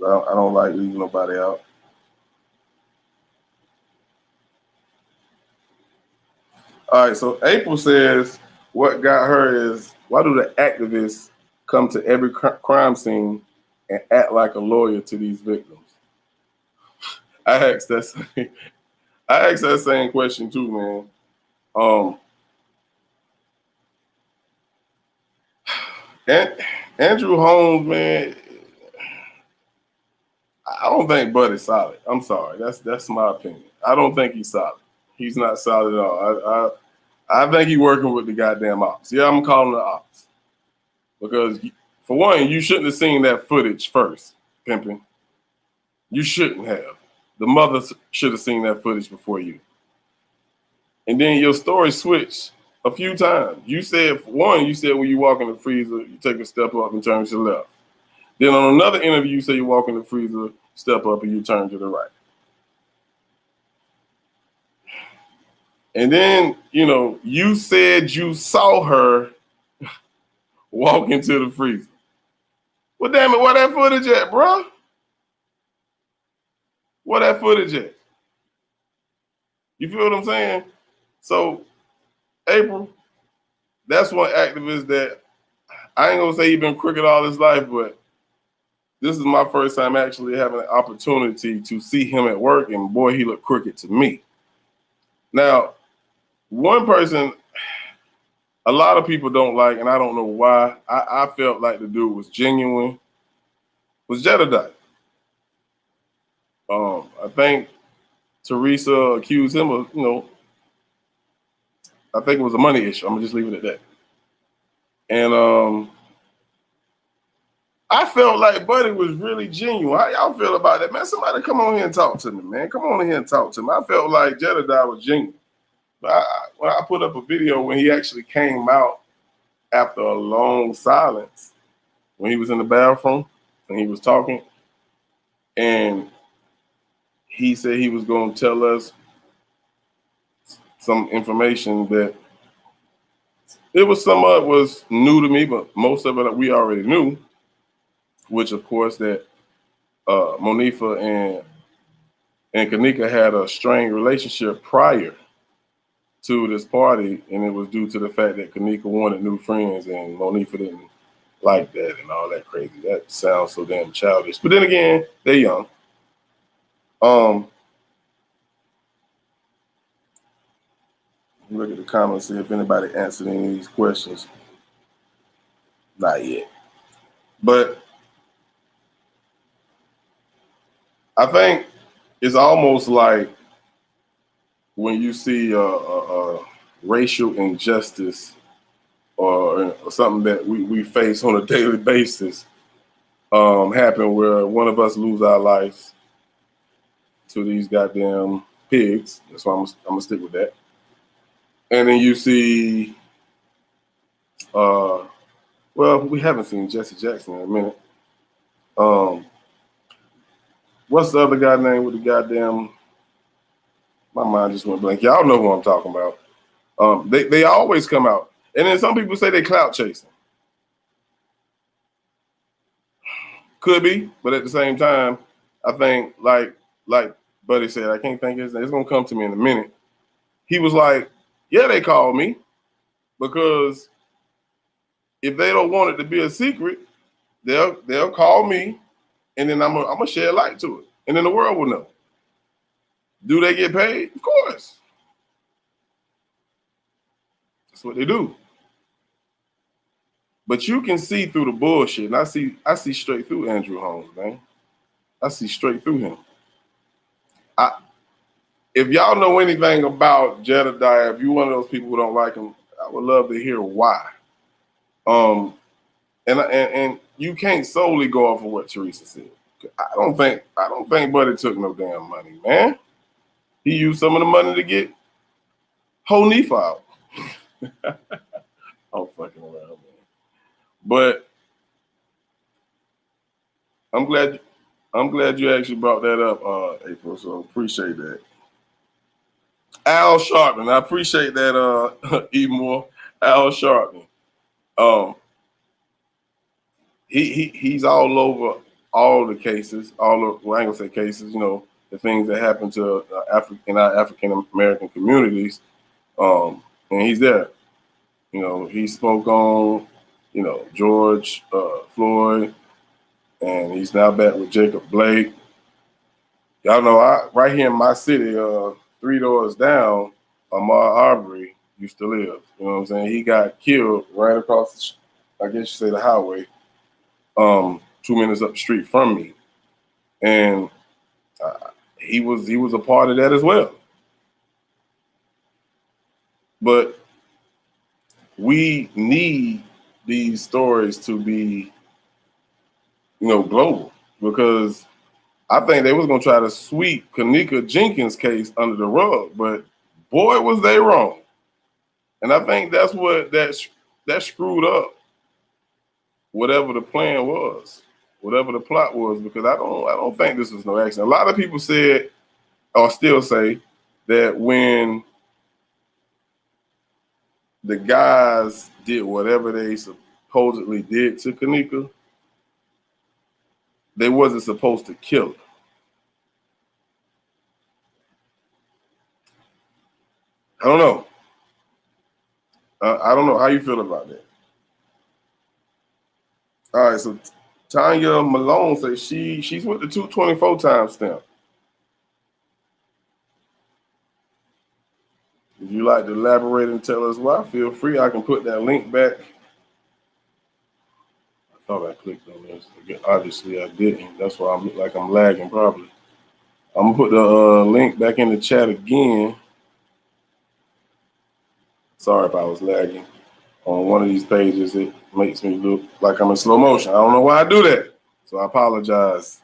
I don't like leaving nobody out. All right, so April says, what got her is, why do the activists come to every crime scene and act like a lawyer to these victims? I asked that same question too, man. And Andrew Holmes, man, I don't think Buddy's solid. I'm sorry, that's my opinion. I don't think he's solid. He's not solid at all. I think he's working with the goddamn ops. Yeah, I'm calling the ops. Because, for one, you shouldn't have seen that footage first, pimping. You shouldn't have. The mother should have seen that footage before you. And then your story switched a few times. You said, for one, when you walk in the freezer, you take a step up and turn to the left. Then on another interview, you say you walk in the freezer, step up, and you turn to the right. And then, you know, you said you saw her walk into the freezer. Well, damn it, where that footage at, bro? Where that footage at? You feel what I'm saying? So, April, that's one activist that I ain't gonna say he's been crooked all his life, but this is my first time actually having an opportunity to see him at work, and boy, he looked crooked to me. Now, one person a lot of people don't like, and I don't know why, I felt like the dude was genuine, was Jedediah. I think Teresa accused him of, you know, I think it was a money issue. I'm gonna just leave it at that. And I felt like Buddy was really genuine. How y'all feel about that, man? Somebody come on here and talk to me, man. Come on here and talk to me. I felt like Jedediah was genuine. But when I put up a video when he actually came out after a long silence, when he was in the bathroom and he was talking, and he said he was going to tell us some information that it was some of it was new to me, but most of it we already knew, which of course that Monifa and Kenneka had a strained relationship prior to this party, and it was due to the fact that Kenneka wanted new friends and Monifa didn't like that and all that crazy. That sounds so damn childish. But then again, they're young. Look at the comments, see if anybody answered any of these questions. Not yet. But I think it's almost like when you see racial injustice or something that we face on a daily basis happen where one of us lose our lives to these goddamn pigs. That's why I'm gonna stick with that. And then you see, well, we haven't seen Jesse Jackson in a minute. What's the other guy name with the goddamn? My mind just went blank. Y'all know who I'm talking about. They always come out, and then some people say they clout chasing. Could be, but at the same time, I think like Buddy said, I can't think of his name. It's gonna come to me in a minute. He was like, yeah, they called me because if they don't want it to be a secret, they'll call me, and then I'm gonna shed light to it, and then the world will know. Do they get paid? Of course. That's what they do. But you can see through the bullshit, and I see straight through Andrew Holmes, man. I see straight through him. If y'all know anything about Jedediah, if you're one of those people who don't like him, I would love to hear why. And you can't solely go off of what Teresa said. I don't think Buddy took no damn money, man. He used some of the money to get Honifa out. I'm fucking around, man. But I'm glad you actually brought that up, April. So appreciate that. Al Sharpton, I appreciate that, E. Moore. Al Sharpton. He's all over all the cases, well, I ain't gonna say cases, you know, the things that happen to in our African American communities, and he's there. You know, he spoke on, you know, George Floyd, and he's now back with Jacob Blake. Y'all know, right here in my city, 3 doors down, Ahmaud Arbery used to live. You know what I'm saying? He got killed right across, I guess you say, the highway, 2 minutes up the street from me, and he was a part of that as well. But we need these stories to be, you know, global, because I think they was gonna try to sweep Kanika Jenkins' case under the rug, but boy, was they wrong. And I think that's what that screwed up whatever the plan was, whatever the plot was, because I don't think this was no accident. A lot of people said, or still say, that when the guys did whatever they supposedly did to Kenneka, they wasn't supposed to kill her. I don't know. I don't know how you feel about that. All right, so Tanya Malone says she's with the 224 timestamp. If you like to elaborate and tell us why, feel free. I can put that link back. I thought I clicked on this. Obviously, I didn't. That's why I'm lagging probably. I'm gonna put the link back in the chat again, Sorry if I was lagging. On one of these pages, it makes me look like I'm in slow motion. I don't know why I do that, so I apologize.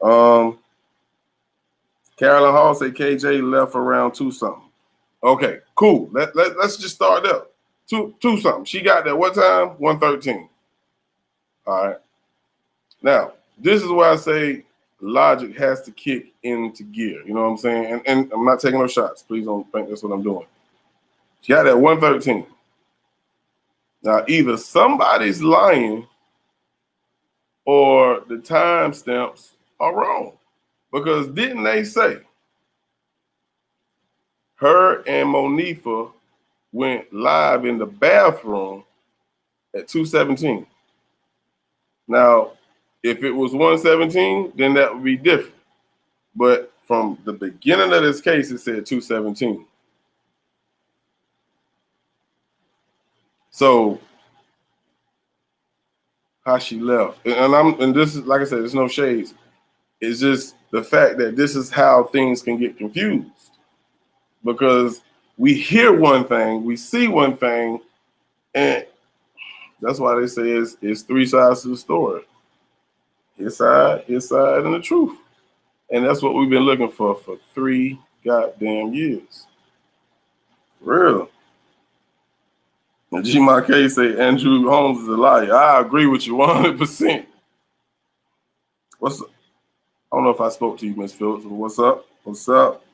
Carolyn Hall say KJ left around 2 something. Okay, cool. Let's just start up. 2 something. She got there what time? 1:13. All right. Now, this is why I say logic has to kick into gear. You know what I'm saying? And I'm not taking no shots. Please don't think that's what I'm doing. She got that 1:13. Now, either somebody's lying or the timestamps are wrong. Because didn't they say her and Monifa went live in the bathroom at 2:17? Now, if it was 1:17, then that would be different. But from the beginning of this case, it said 2:17. So how she left, and this is, like I said, there's no shades. It's just the fact that this is how things can get confused, because we hear one thing, we see one thing, and that's why they say it's 3 sides to the story. His side, and the truth. And that's what we've been looking for 3 goddamn years. Really. And G. Marquez say Andrew Holmes is a liar. I agree with you 100%. What's up? I don't know if I spoke to you, Miss Phillips, but what's up? What's up?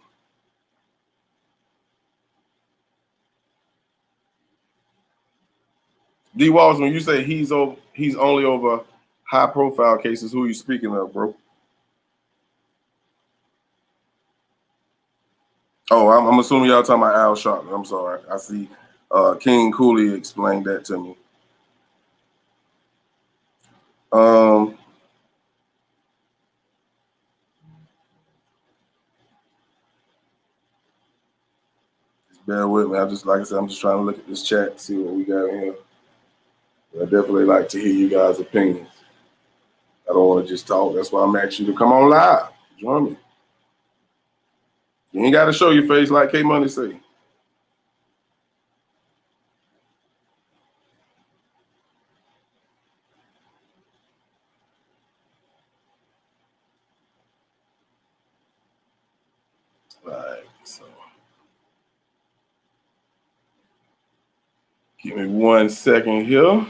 D. Walls, when you say he's only over high profile cases, who are you speaking of, bro? Oh, I'm assuming y'all talking about Al Sharpton. I'm sorry. I see King Cooley explained that to me. Just bear with me. Like I said, I'm just trying to look at this chat, see what we got in here. I definitely like to hear you guys' opinions. I don't want to just talk. That's why I'm asking you to come on live. Join me. You ain't got to show your face like K Money say. Right, so give me 1 second here. I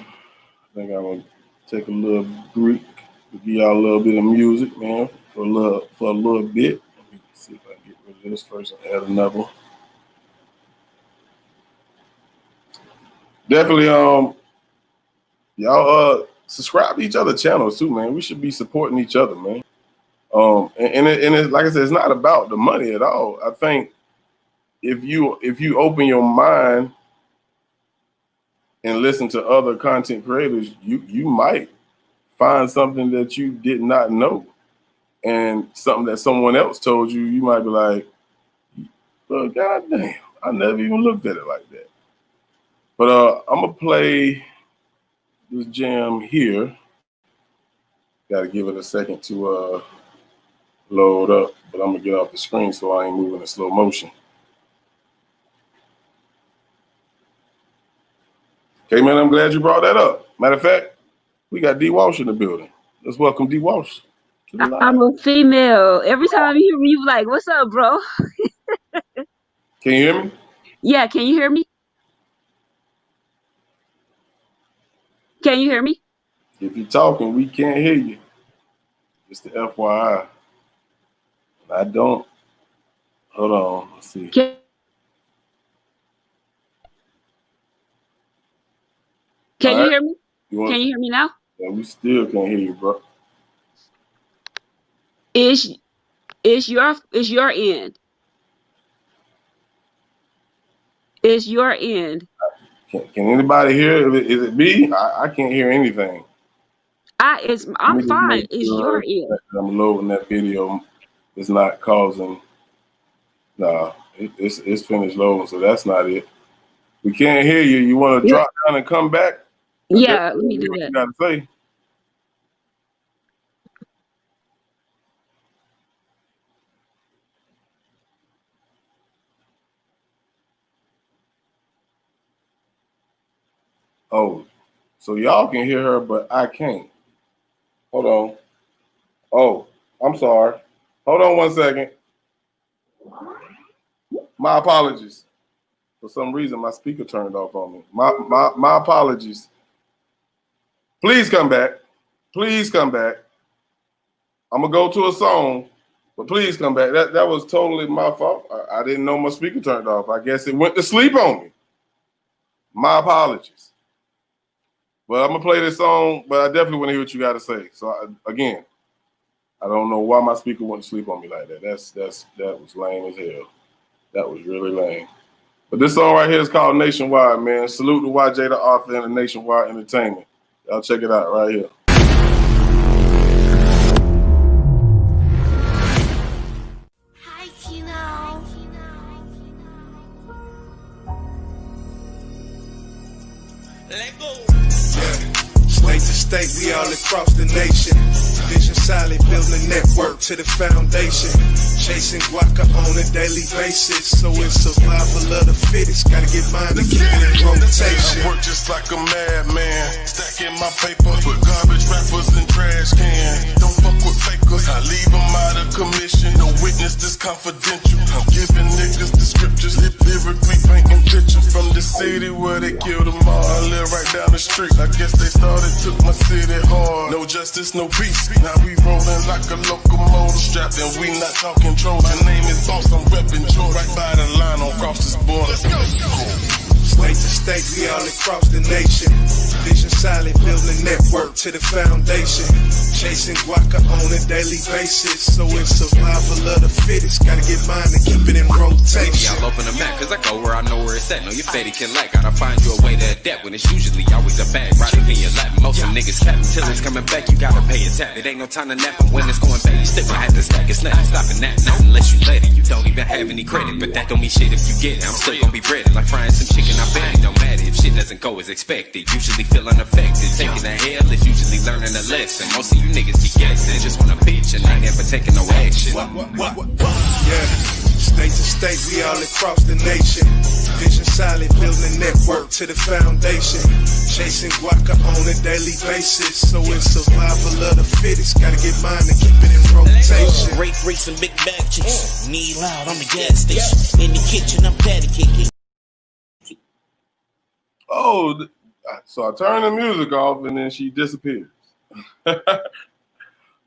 think I'm gonna take a little break to give y'all a little bit of music, man, for a little bit. Let me see if I can get rid of this first and add another one. Definitely, y'all subscribe to each other channels too, man. We should be supporting each other, man. And it, like I said, it's not about the money at all. I think if you open your mind and listen to other content creators, you might find something that you did not know, and something that someone else told you. You might be like, "Well, goddamn, I never even looked at it like that." But I'm gonna play this jam here. Got to give it a second to load up, but I'm gonna get off the screen so I ain't moving in slow motion. Okay, man, I'm glad you brought that up. Matter of fact, we got D. Walsh in the building. Let's welcome D. Walsh to the live. I'm a female. Every time you hear me, you like, "What's up, bro?" Can you hear me? Yeah, can you hear me? Can you hear me? If you're talking, we can't hear you. Just the FYI. I don't. Hold on. Let's see. Can All you right. hear me? Can you hear me now? Yeah, we still can't hear you, bro. Is your end? Is your end? Can anybody hear? Is it me? I can't hear anything. I'm Let me just fine. make It's sure your end. that I'm loading that video. It's not causing. Nah, it's finished loading, so that's not it. We can't hear you. You want to drop down and come back? I Yeah, let definitely me hear do what that. you got to say. Oh, so y'all can hear her, but I can't. Hold on. Oh, I'm sorry. Hold on 1 second. My apologies. For some reason, my speaker turned off on me. My apologies. Please come back. Please come back. I'm gonna go to a song, but please come back. That was totally my fault. I didn't know my speaker turned off. I guess it went to sleep on me. My apologies. But I'm gonna play this song, but I definitely want to hear what you got to say. So again, I don't know why my speaker went to sleep on me like that. That was lame as hell. That was really lame. But this song right here is called Nationwide, man. Salute to YJ the author and the Nationwide Entertainment. Y'all check it out right here. Hi, Kino. Let go. State to state, we all across the nation. Vision solid, building a network to the foundation. Chasing guaca on a daily basis. So it's survival of the fittest. Gotta get mine to keep it in rotation. I work just like a madman. Stacking my paper, put garbage wrappers in trash cans. Don't fuck with fakers, I leave them out of commission. No witness, this confidential. I'm giving niggas the scriptures, lyrically painting pictures. From the city where they killed them all. I live right down the street. I guess they thought it took my city hard. No justice, no peace. Now we rolling like a locomotive strapped, and we not talking trolls. My name is Boss, I'm reppin' George. Right by the line on cross this border. Let's go. State to state, we all across the nation. Vision solid, building a network to the foundation. Chasing guaca on a daily basis. So it's survival of the fittest. Gotta get mine to keep it in rotation. I'll open the map, cause I go where I know where it's at. No, your fatty can lack. Gotta find you a way to adapt when it's usually always a bag. Right up in your lap. Most of niggas cap until it's coming back. You gotta pay a tap. It ain't no time to nap. And when it's going back, you still gonna have to stack. It's nothing stopping that. Not unless you let it. You don't even have any credit. But that don't mean shit if you get it. I'm still gonna be breaded. Like frying some chicken, I bet it don't matter if shit doesn't go as expected. Usually feel unaffected. Taking a hell is usually learning a lesson. Most of you niggas be guessing. Just wanna bitch and ain't never taking no action. Yeah. State to state, we all across the nation. Vision solid, building a network to the foundation. Chasing guaca on a daily basis. So it's survival of the fittest. Gotta get mine to keep it in rotation. Racing big bag chicks. Need loud on the gas station. In the kitchen, I'm patty kicking. Oh, so I turn the music off and then she disappears.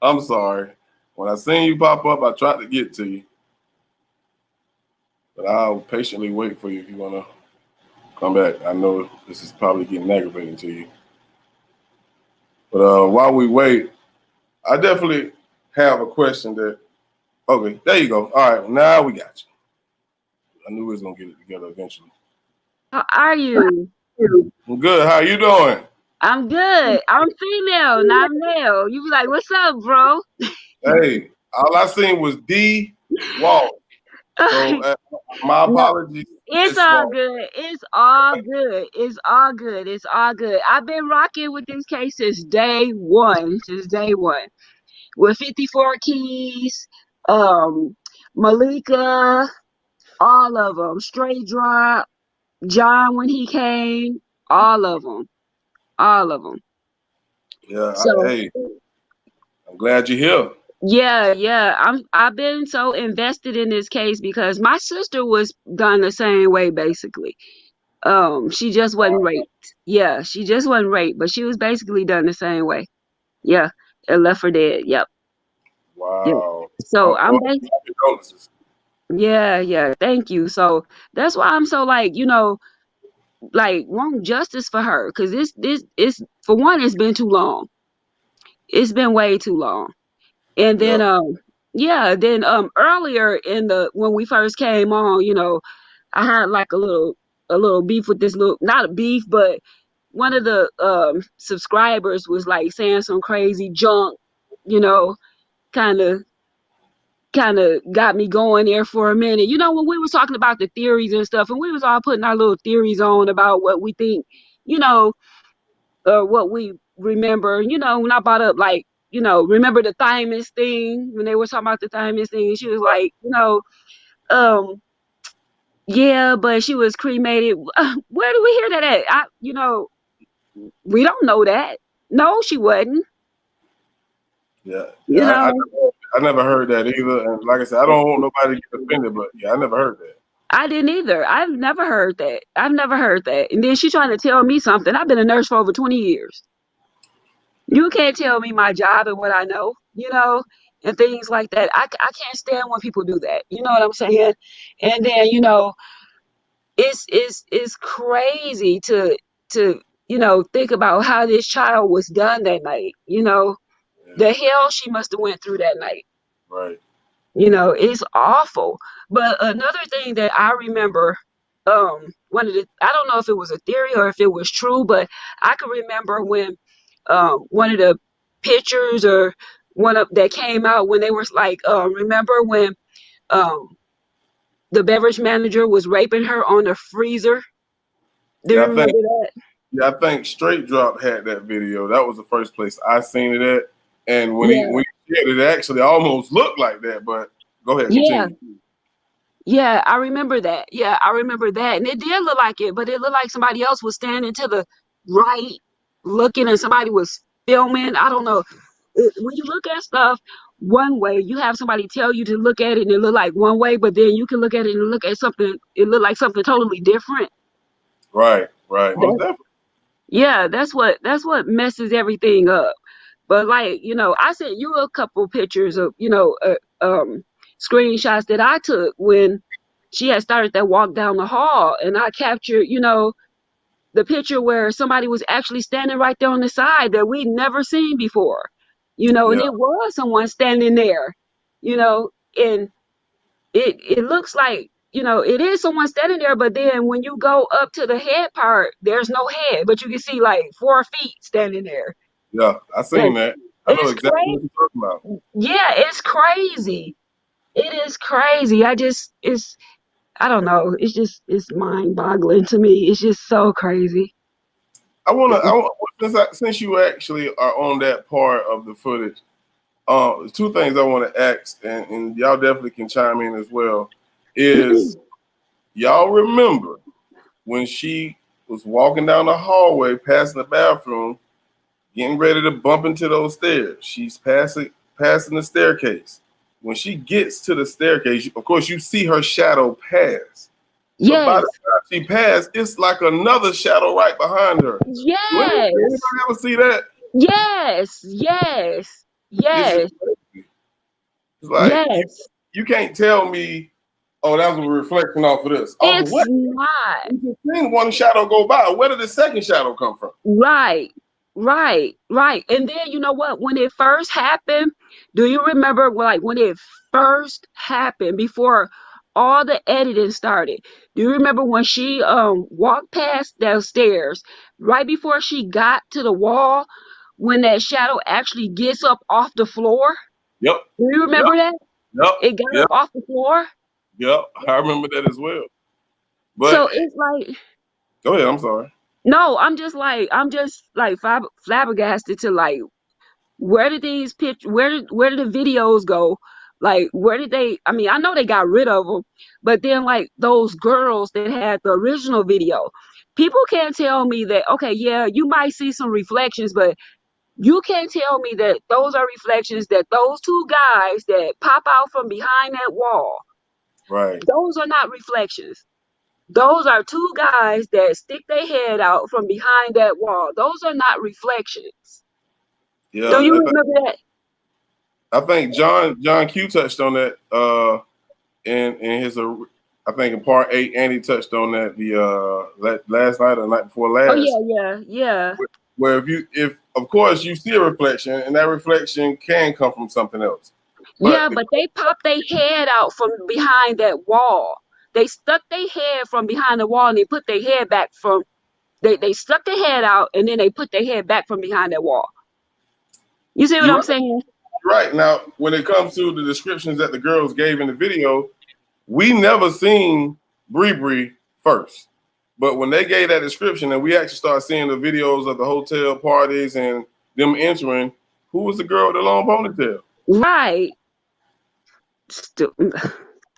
I'm sorry. When I seen you pop up, I tried to get to you. But I'll patiently wait for you if you want to come back. I know this is probably getting aggravating to you. But while we wait, I definitely have a question that, okay, there you go. All right, now we got you. I knew we was going to get it together eventually. How are you? I'm good. How you doing? I'm good. I'm female, not male. You be like, what's up, bro? Hey, all I seen was D. Walt. So my apologies. It's all good. It's all good. It's all good. It's all good. I've been rocking with this case since day one. With 54 Keys, Malika, all of them. Straight Drop, John when he came, all of them. Yeah, So, hey, I'm glad you're here. Yeah. I've been so invested in this case because my sister was done the same way basically. She just wasn't raped. Yeah, she just wasn't raped, but she was basically done the same way. Yeah, and left for dead. Yep. Wow. So I'm condolences. yeah, thank you. So that's why I'm so like, want justice for her. Cause this is for one, it's been too long. It's been way too long. And then earlier in when we first came on, I had like a little beef with this not a beef, but one of the subscribers was like saying some crazy junk, kind of got me going there for a minute. When we was talking about the theories and stuff, and we was all putting our little theories on about what we think, or what we remember, when I brought up like, remember the thymus thing when they were talking about the thymus thing, and she was like, yeah, but she was cremated. Where do we hear that at? we don't know that. No, she wasn't. Yeah, You know, I never heard that either. And like I said, I don't want nobody to get offended, but yeah, I never heard that. I didn't either. I've never heard that. I've never heard that. And then she trying to tell me something. I've been a nurse for over 20 years. You can't tell me my job and what I know, and things like that. I can't stand when people do that. You know what I'm saying? And then, it's crazy to think about how this child was done that night. The hell she must have went through that night. Right. It's awful. But another thing that I remember, I don't know if it was a theory or if it was true, but I can remember when one of the pictures or one of that came out when they were like, remember when um the beverage manager was raping her on the freezer? Do you remember that? Yeah, I think Straight Drop had that video. That was the first place I seen it at. And when he shared it, actually almost looked like that. But go ahead, continue. Yeah, I remember that. Yeah, I remember that. And it did look like it, but it looked like somebody else was standing to the right looking and somebody was filming. I don't know. When you look at stuff one way, you have somebody tell you to look at it and it look like one way, but then you can look at it and look at something, it look like something totally different. Right. Most definitely. Yeah, that's what messes everything up. But like, I sent you a couple pictures of, screenshots that I took when she had started that walk down the hall, and I captured, the picture where somebody was actually standing right there on the side that we'd never seen before, and it was someone standing there, and it looks like, it is someone standing there, but then when you go up to the head part, there's no head, but you can see like 4 feet standing there. Yeah, I seen that. I know exactly what you're talking about. Yeah, it's crazy. It is crazy. I don't know. It's mind boggling to me. It's just so crazy. I want to, since you actually are on that part of the footage, there's 2 things I want to ask, and y'all definitely can chime in as well. Is y'all remember when she was walking down the hallway, passing the bathroom, getting ready to bump into those stairs? She's passing the staircase. When she gets to the staircase, of course, you see her shadow pass. Yes. But by the time she passed, it's like another shadow right behind her. Yes. Did anybody ever see that? Yes. It's like, you can't tell me, oh, that was a reflection off of this. It's not. You just seen one shadow go by. Where did the second shadow come from? Right. And then you know what? When it first happened, do you remember when it first happened before all the editing started? Do you remember when she walked past those stairs right before she got to the wall, when that shadow actually gets up off the floor? Yep. Do you remember that? Yep. It got up off the floor? Yep. I remember that as well. But so it's like, go ahead, I'm sorry. No, I'm just like flabbergasted to like, where did these where did the videos go? Like, where did they, I mean, I know they got rid of them, but then like those girls that had the original video, people can't tell me that, okay, yeah, you might see some reflections, but you can't tell me that those are reflections, that those 2 guys that pop out from behind that wall, right? Those are not reflections. Those are 2 guys that stick their head out from behind that wall. Those are not reflections. Yeah. Do you remember that? I think John Q touched on that in his I think in part 8, Andy touched on that the last night or the night before last. Oh yeah. Where if of course you see a reflection, and that reflection can come from something else. But they popped their head out from behind that wall. They stuck their head from behind the wall and they put their head back from, they stuck their head out and then they put their head back from behind that wall. You see what I'm saying? Right. Now, when it comes to the descriptions that the girls gave in the video, we never seen Bree first. But when they gave that description and we actually started seeing the videos of the hotel parties and them entering, who was the girl with the long ponytail? Right.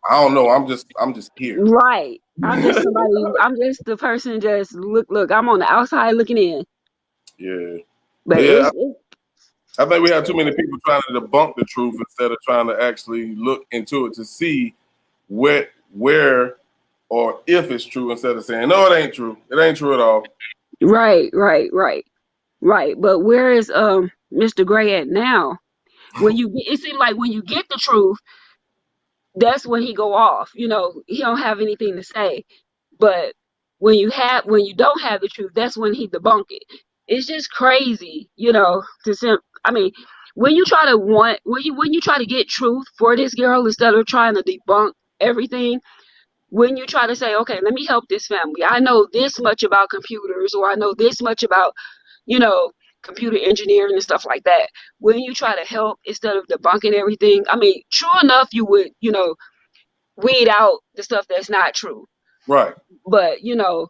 I don't know. I'm just here. Right. I'm just somebody. I'm just the person. Just look. I'm on the outside looking in. Yeah. But Yeah. it's I think we have too many people trying to debunk the truth instead of trying to actually look into it to see where or if it's true instead of saying, no, it ain't true. It ain't true at all. right, right, right, right. But where is Mr. Gray at now? When it seems like when you get the truth, that's when he go off. You know, he don't have anything to say. But when you don't have the truth, that's when he debunk it. It's just crazy, you know. I mean, when you try to when you try to get truth for this girl instead of trying to debunk everything, when you try to say, okay, let me help this family. I know this much about computers, or I know this much about, you know, computer engineering and stuff like that. When you try to help instead of debunking everything, I mean, true enough, you would, you know, weed out the stuff that's not true. Right. But, you know,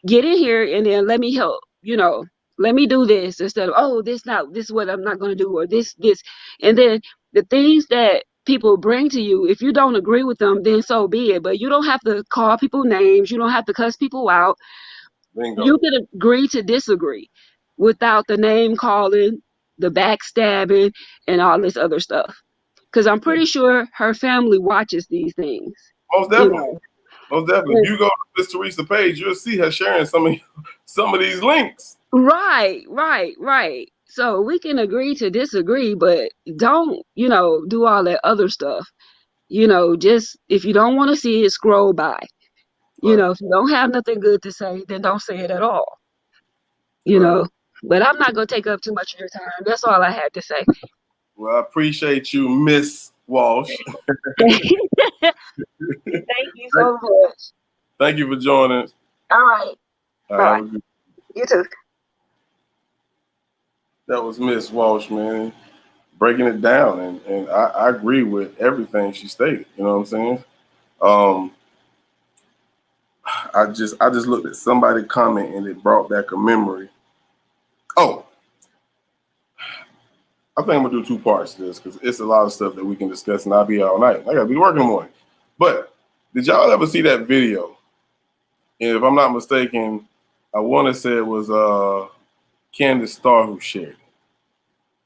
get in here and then let me help, you know, let me do this instead of, oh, this is what I'm not going to do, or this. And then the things that people bring to you, if you don't agree with them, then so be it. But you don't have to call people names. You don't have to cuss people out. Bingo. You can agree to disagree without the name calling, the backstabbing, and all this other stuff. Because I'm pretty sure her family watches these things. Most You definitely. know. Most definitely. If you go to Miss Teresa page, you'll see her sharing some of these links. Right, right, right. So we can agree to disagree, but don't, you know, do all that other stuff. You know, just if you don't want to see it, scroll by. You Right. know, if you don't have nothing good to say, then don't say it at all. You Right. know, but I'm not going to take up too much of your time. That's all I had to say. Well, I appreciate you, Miss Walsh. Thank you so much. Thank you for joining us. All right. All right, Bye. have a good. You too. That was Miss Walsh, man, breaking it down, and I agree with everything she stated. You know what I'm saying? I just looked at somebody comment and it brought back a memory. Oh, I think I'm gonna do two parts to this because it's a lot of stuff that we can discuss, and I'll be all night. I gotta be working in the morning. But did y'all ever see that video? And if I'm not mistaken, I want to say it was Candace Starr who shared it,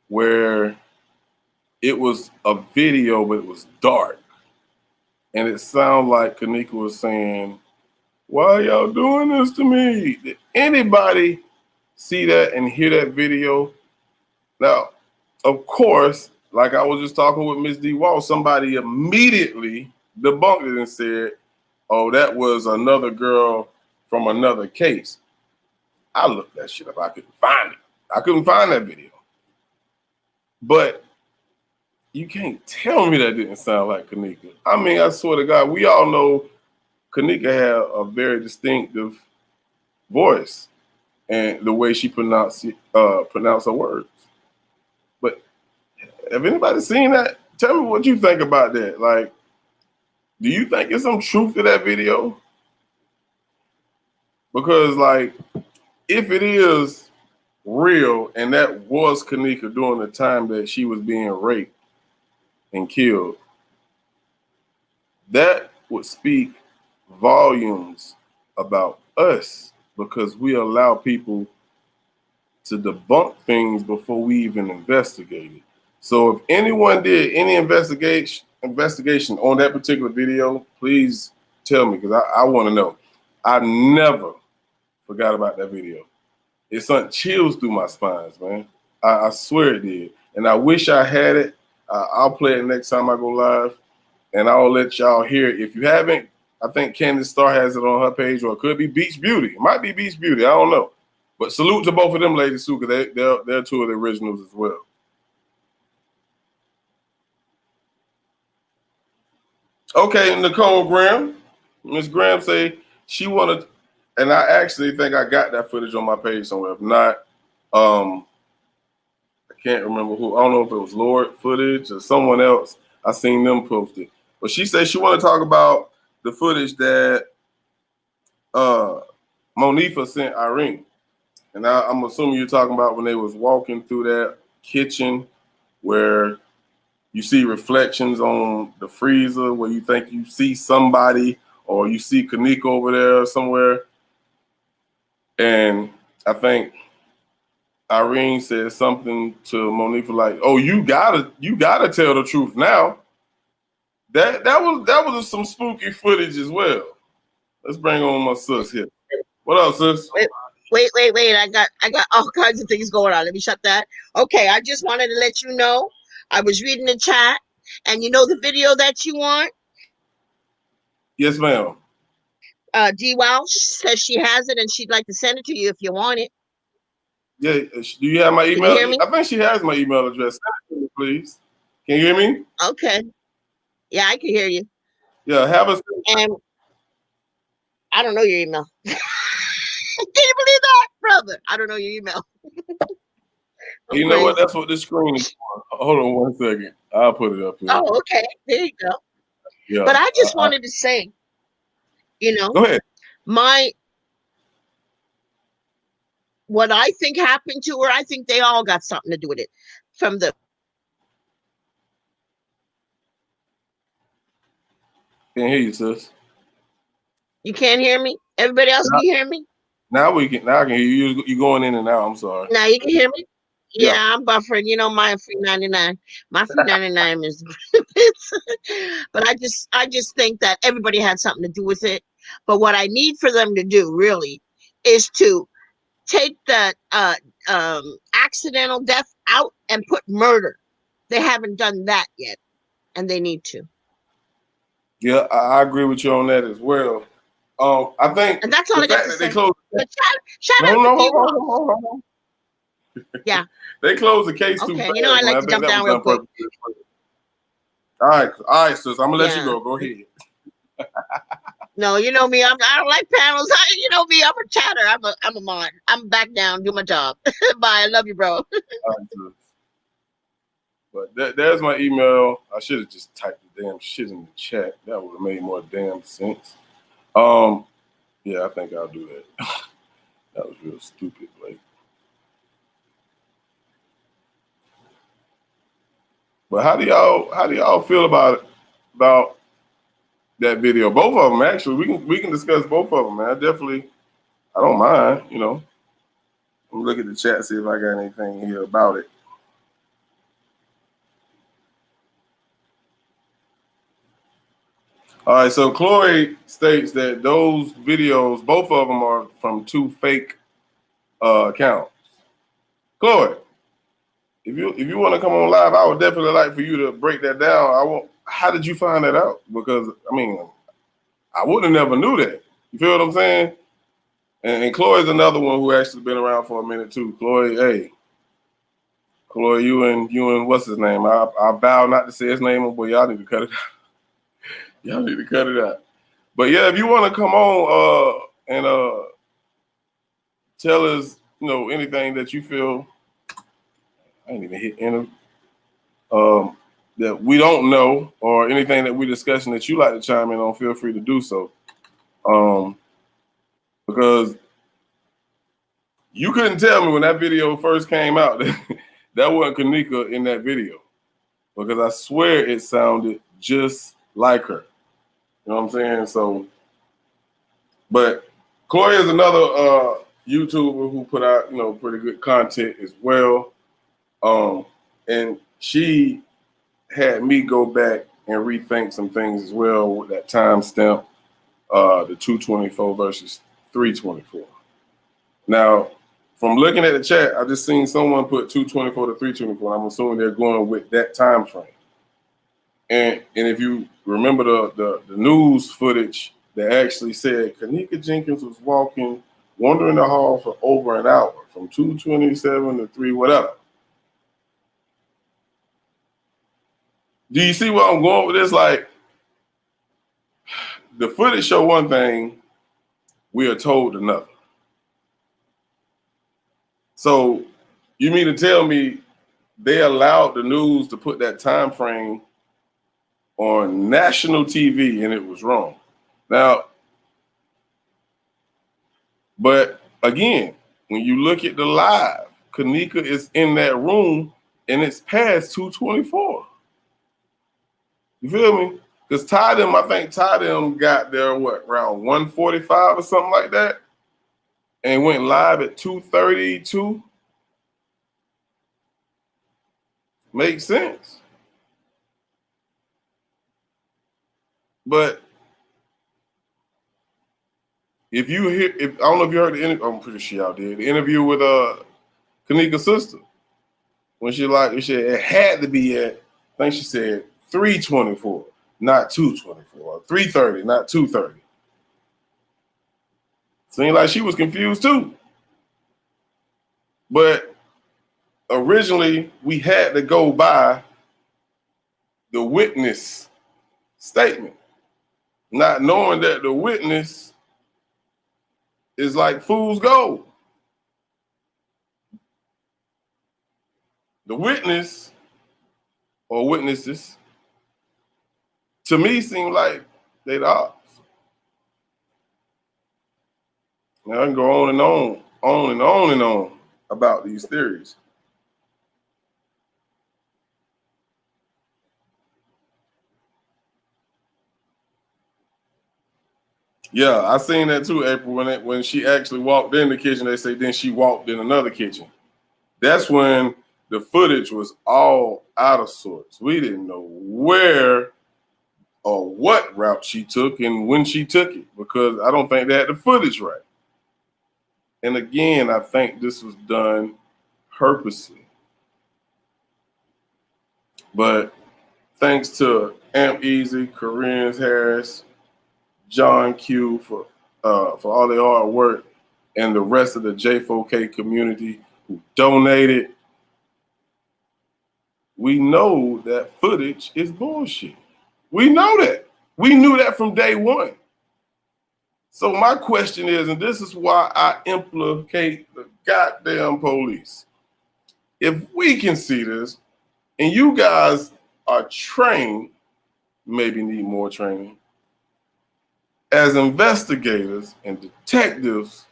where it was a video, but it was dark, and it sounded like Kanika was saying, "Why y'all doing this to me?" Did anybody see that and hear that video? Now, of course, like I was just talking with Miss D Wall, somebody immediately debunked it and said, "Oh, that was another girl from another case." I looked that shit up. I couldn't find it. I couldn't find that video. But you can't tell me that didn't sound like Kanika. I mean, I swear to God, we all know Kanika had a very distinctive voice and the way she pronounced her words. But have anybody seen that? Tell me what you think about that. Like, do you think there's some truth to that video? Because, like, if it is real and that was Kanika during the time that she was being raped and killed, that would speak volumes about us because we allow people to debunk things before we even investigate it. So if anyone did any investigation on that particular video, please tell me because I want to know. I never forgot about that video. It sent chills through my spines, man. I swear it did. And I wish I had it. I'll play it next time I go live, and I'll let y'all hear it. If you haven't, I think Candace Starr has it on her page, or it could be Beach Beauty. It might be Beach Beauty. I don't know. But salute to both of them ladies, too, because they're two of the originals as well. Okay, Nicole Graham. Miss Graham say she wanted, and I actually think I got that footage on my page somewhere. If not, I can't remember who. I don't know if it was Lord footage or someone else. I seen them posted. But she said she want to talk about the footage that Monifa sent Irene. And I'm assuming you're talking about when they was walking through that kitchen where you see reflections on the freezer where you think you see somebody or you see Kanika over there somewhere. And I think Irene said something to Monifa like, "Oh, you gotta tell the truth now." That was some spooky footage as well. Let's bring on my sis here. What up, sis? Wait. I got all kinds of things going on. Let me shut that. Okay, I just wanted to let you know. I was reading the chat, and you know the video that you want? Yes, ma'am. D. Welsh says she has it and she'd like to send it to you if you want it. Yeah, do you have my email? Can you hear me? I think she has my email address. Send it to me, please. Can you hear me? Okay. Yeah, I can hear you. Yeah, have us. And I don't know your email. Can you believe that, brother? I don't know your email. You know what? That's what this screen is for. Hold on 1 second. I'll put it up here. Oh, okay. There you go. Yeah. But I just wanted to say, you know, go ahead. What I think happened to her, I think they all got something to do with it. From the Can't hear you, sis. You can't hear me? Everybody else can hear me? Now I can hear you. You're going in and out. I'm sorry. Now you can hear me? Yeah. I'm buffering. You know, my free 99. My free 99 is but I just think that everybody had something to do with it. But what I need for them to do really is to take that accidental death out and put murder. They haven't done that yet, and they need to. Yeah, I agree with you on that as well. I think, and that's all I got to say. But shout out to hold on. Yeah, they closed the case too fast. You know, I like to jump down real quick. All right, sis. I'm gonna let you go. Go ahead. No, you know me. I don't like panels. You know me. I'm a chatter. I'm a mod. I'm back down. Do my job. Bye. I love you, bro. But there's my email. I should have just typed the damn shit in the chat. That would have made more damn sense. Yeah, I think I'll do that. That was real stupid, like. But how do y'all feel about that video? Both of them, actually. We can discuss both of them, man. I don't mind, you know. Let me look at the chat, see if I got anything here about it. All right, so Chloe states that those videos, both of them are from 2 fake accounts. Chloe, if you want to come on live, I would definitely like for you to break that down. How did you find that out? Because I mean, I would have never knew that. You feel what I'm saying? And Chloe's another one who actually been around for a minute too. Chloe, hey, Chloe, you and what's his name? I vow not to say his name, but y'all need to cut it out. Y'all need to cut it out. But yeah, if you want to come on and tell us, you know, anything that you feel, I ain't even hit enter, that we don't know, or anything that we're discussing that you like to chime in on, feel free to do so. Because you couldn't tell me when that video first came out that wasn't Kenneka in that video, because I swear it sounded just like her. You know what I'm saying? So, but Chloe is another YouTuber who put out, you know, pretty good content as well. And she had me go back and rethink some things as well with that timestamp, the 224 versus 324. Now, from looking at the chat, I just seen someone put 224 to 324. I'm assuming they're going with that time frame. And if you remember the news footage that actually said Kanika Jenkins was wandering the hall for over an hour from 2:27 to 3 whatever. Do you see where I'm going with this? Like, the footage show one thing, we are told another. So you mean to tell me they allowed the news to put that time frame on national TV and it was wrong? Now, but again, when you look at the live, Kenneka is in that room and it's past 224. You feel me? Because I think Ty them got there, around 1:45 or something like that, and went live at 2:32. Makes sense. But if you hear, I don't know if you heard the interview, I'm pretty sure y'all did, the interview with Kanika's sister. When she said it had to be at, I think she said 324, not 224, 330, not 230. Seemed like she was confused too. But originally we had to go by the witness statement, not knowing that the witness is like fool's gold. The witness or witnesses, to me, seem like they the ops. Now I can go on and on about these theories. Yeah, I seen that too, April. When she actually walked in the kitchen, they say then she walked in another kitchen. That's when the footage was all out of sorts. We didn't know where or what route she took and when she took it, because I don't think they had the footage right. And again, I think this was done purposely. But thanks to Amp Eazy, Kerenz Harris, John Q for all their hard work, and the rest of the J4K community who donated, we know that footage is bullshit. We know that. We knew that from day one. So my question is, and this is why I implicate the goddamn police. If we can see this, and you guys are trained, maybe need more training, as investigators and detectives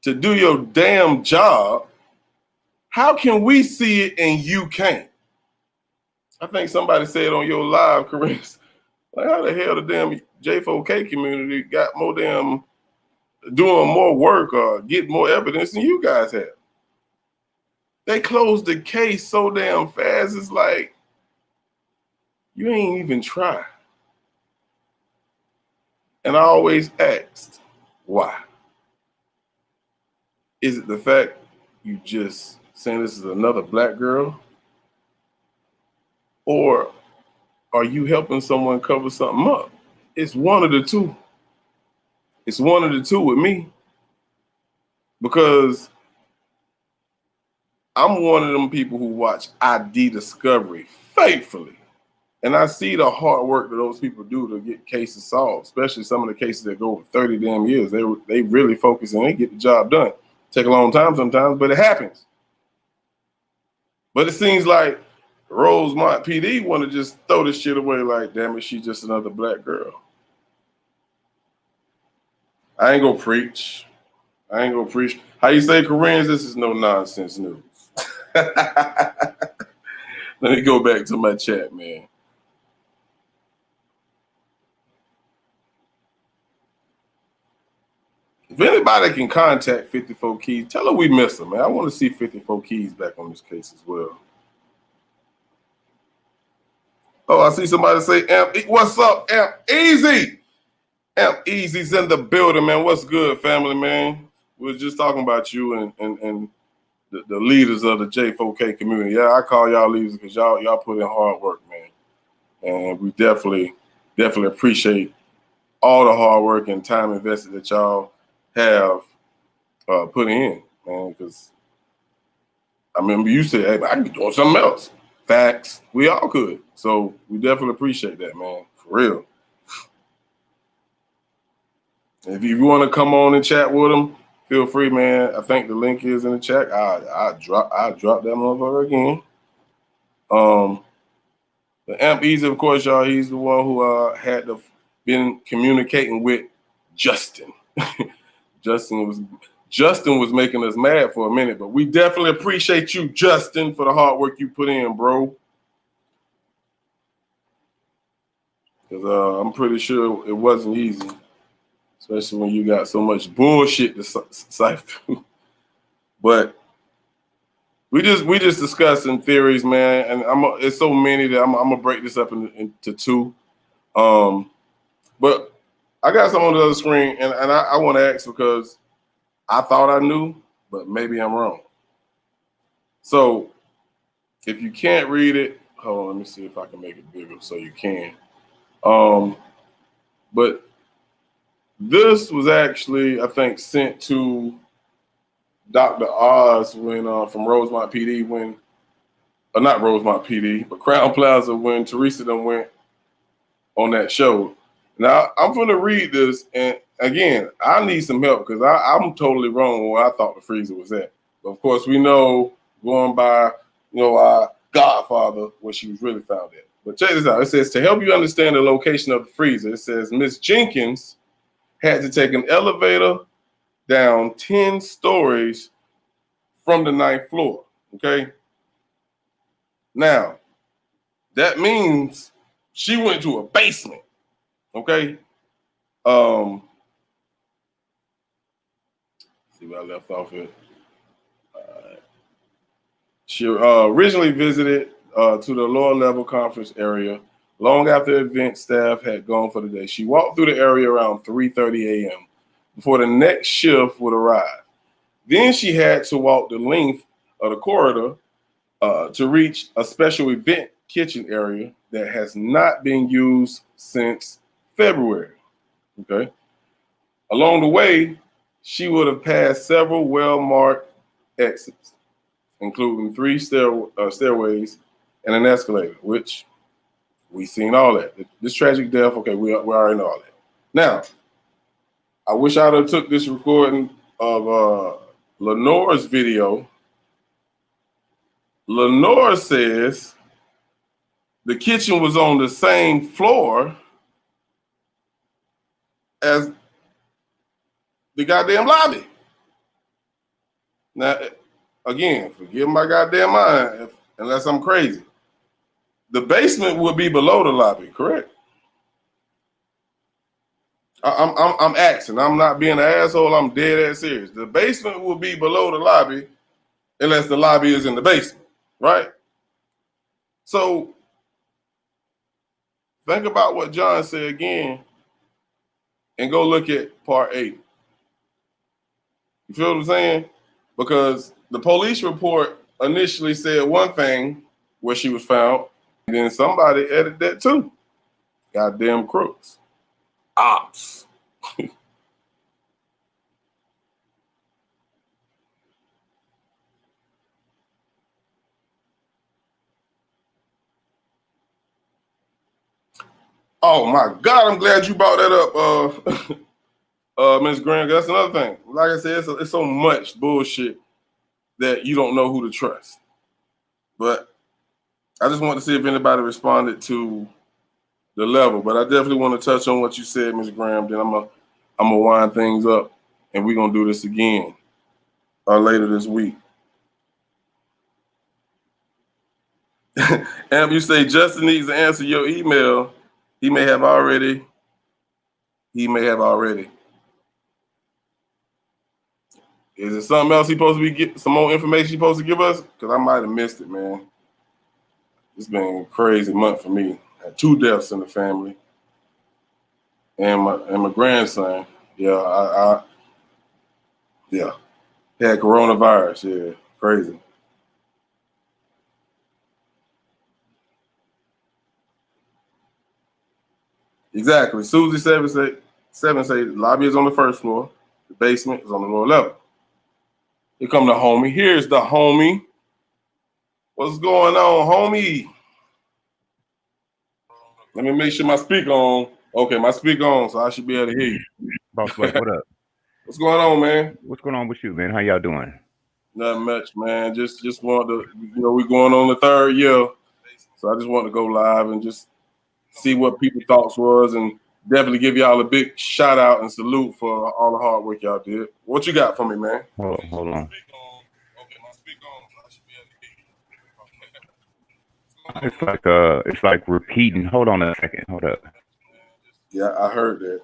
to do your damn job, how can we see it and you can't? I think somebody said on your live, Kerenz, like how the hell the damn J4K community got more damn doing more work or get more evidence than you guys have? They closed the case so damn fast, it's like you ain't even try. And I always asked, why? Is it the fact you just saying this is another black girl? Or are you helping someone cover something up? It's one of the two. It's one of the two with me. Because I'm one of them people who watch ID Discovery faithfully. And I see the hard work that those people do to get cases solved, especially some of the cases that go for 30 damn years. They really focus and they get the job done. Take a long time sometimes, but it happens. But it seems like Rosemont PD want to just throw this shit away like, damn it, she's just another black girl. I ain't gonna preach. How you say, Kerenz? This is no nonsense news. Let me go back to my chat, man. If anybody can contact 54 Keys, tell her we miss her, man. I want to see 54 Keys back on this case as well. Oh, I see somebody say, Amp, what's up, Amp Eazy? Amp Eazy's in the building, man. What's good, family, man? We were just talking about you and the leaders of the J4K community. Yeah, I call y'all leaders because y'all put in hard work, man. And we definitely appreciate all the hard work and time invested that y'all have put in, man. Because I remember you said, hey, I could be doing something else. Facts. We all could. So we definitely appreciate that, man. For real. If you want to come on and chat with them, feel free, man. I think the link is in the chat. I drop that motherfucker again. The Amp Eazy, of course, y'all, he's the one who had been communicating with Justin. Justin was making us mad for a minute, but we definitely appreciate you, Justin, for the hard work you put in, bro. Because I'm pretty sure it wasn't easy, especially when you got so much bullshit to cipher through. But we just discussing theories, man, and it's so many that I'm gonna break this up into two. But I got some on the other screen, and I want to ask because I thought I knew, but maybe I'm wrong. So if you can't read it, hold on, let me see if I can make it bigger so you can. But this was actually, I think, sent to Dr. Oz when from Rosemont PD when, not Rosemont PD, but Crown Plaza when Teresa them went on that show. Now I'm going to read this, and again, I need some help because I'm totally wrong where I thought the freezer was at. But of course, we know going by, our Godfather where she was really found at. But check this out. It says, to help you understand the location of the freezer, it says Miss Jenkins had to take an elevator down 10 stories from the 9th floor. Okay. Now, that means she went to a basement. Okay. See where I left off here. She originally visited to the lower level conference area long after event staff had gone for the day. She walked through the area around 3:30 a.m. before the next shift would arrive. Then she had to walk the length of the corridor to reach a special event kitchen area that has not been used since February. Okay. Along the way, she would have passed several well-marked exits, including 3 stairways and an escalator, which we seen all that. This tragic death, okay, we already know all that. Now, I wish I'd have took this recording of Lenore's video. Lenore says the kitchen was on the same floor as the goddamn lobby. Now, again, forgive my goddamn mind unless I'm crazy. The basement would be below the lobby, correct? I'm asking. I'm not being an asshole. I'm dead ass serious. The basement will be below the lobby unless the lobby is in the basement, right? So think about what John said again and go look at part 8. You feel what I'm saying? Because the police report initially said one thing where she was found, and then somebody edited that too. Goddamn crooks. Ops. Oh my God, I'm glad you brought that up, Ms. Graham. That's another thing. Like I said, it's so much bullshit that you don't know who to trust. But I just want to see if anybody responded to the level. But I definitely want to touch on what you said, Ms. Graham. Then I'm gonna wind things up, and we're gonna do this again later this week. Amp, you say Justin needs to answer your email. He may have already. Is it something else he supposed to be some more information he supposed to give us? Because I might have missed it, man. It's been a crazy month for me. I had 2 deaths in the family. And my grandson. Yeah, I had coronavirus. Yeah, crazy. Exactly. Susie 7 say the lobby is on the 1st floor. The basement is on the lower level. Here come the homie. Here's the homie. What's going on, homie? Let me make sure my speaker on. Okay, my speaker on, so I should be able to hear you. Boss Black, what up? What's going on, man? What's going on with you, man? How y'all doing? Nothing much, man. Just want to, we're going on the 3rd year, so I just want to go live and just see what people's thoughts was, and definitely give y'all a big shout out and salute for all the hard work y'all did. What you got for me, man? Hold on. It's like repeating. Hold on a second. Hold up. Yeah, I heard that.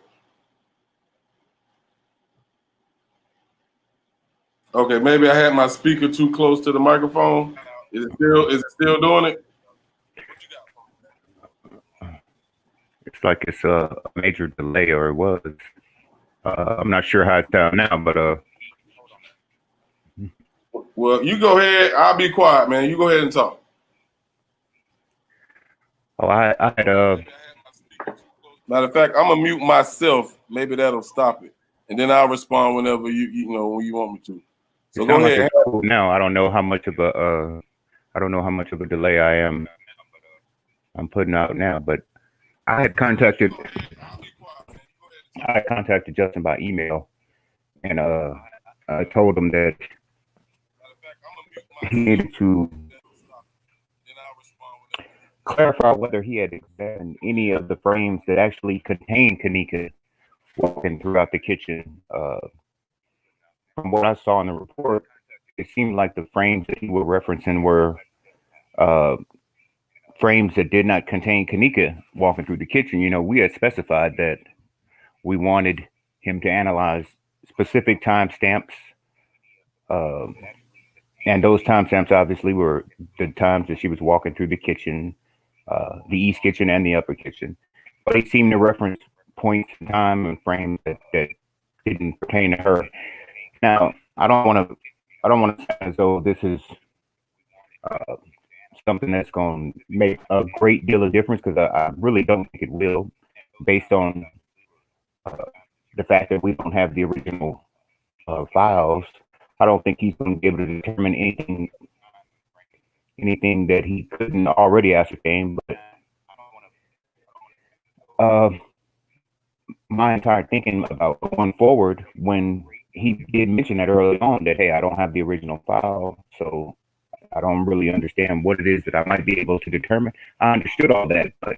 Okay, maybe I had my speaker too close to the microphone. Is it still doing it? It's like it's a major delay, or it was. I'm not sure how it's down now, but Well, you go ahead. I'll be quiet, man. You go ahead and talk. oh, I had Matter of fact, I'm gonna mute myself. Maybe that'll stop it, and then I'll respond whenever you know when you want me to. So it go sounds like ahead. it's cool now. I don't know how much of a delay I'm putting out now, but I had contacted Justin by email, and I told him that he needed to clarify whether he had examined any of the frames that actually contained Kenneka walking throughout the kitchen. From what I saw in the report, it seemed like the frames that he was referencing were frames that did not contain Kenneka walking through the kitchen. You know, we had specified that we wanted him to analyze specific timestamps, and those timestamps obviously were the times that she was walking through the kitchen, the east kitchen and the upper kitchen. But they seemed to reference points in time and frames that didn't pertain to her. Now, I don't want to sound as though this is something that's going to make a great deal of difference, because I really don't think it will, based on the fact that we don't have the original files. I don't think he's going to be able to determine anything that he couldn't already ascertain. But my entire thinking about going forward, when he did mention that early on, that, hey, I don't have the original file, so I don't really understand what it is that I might be able to determine. I understood all that, but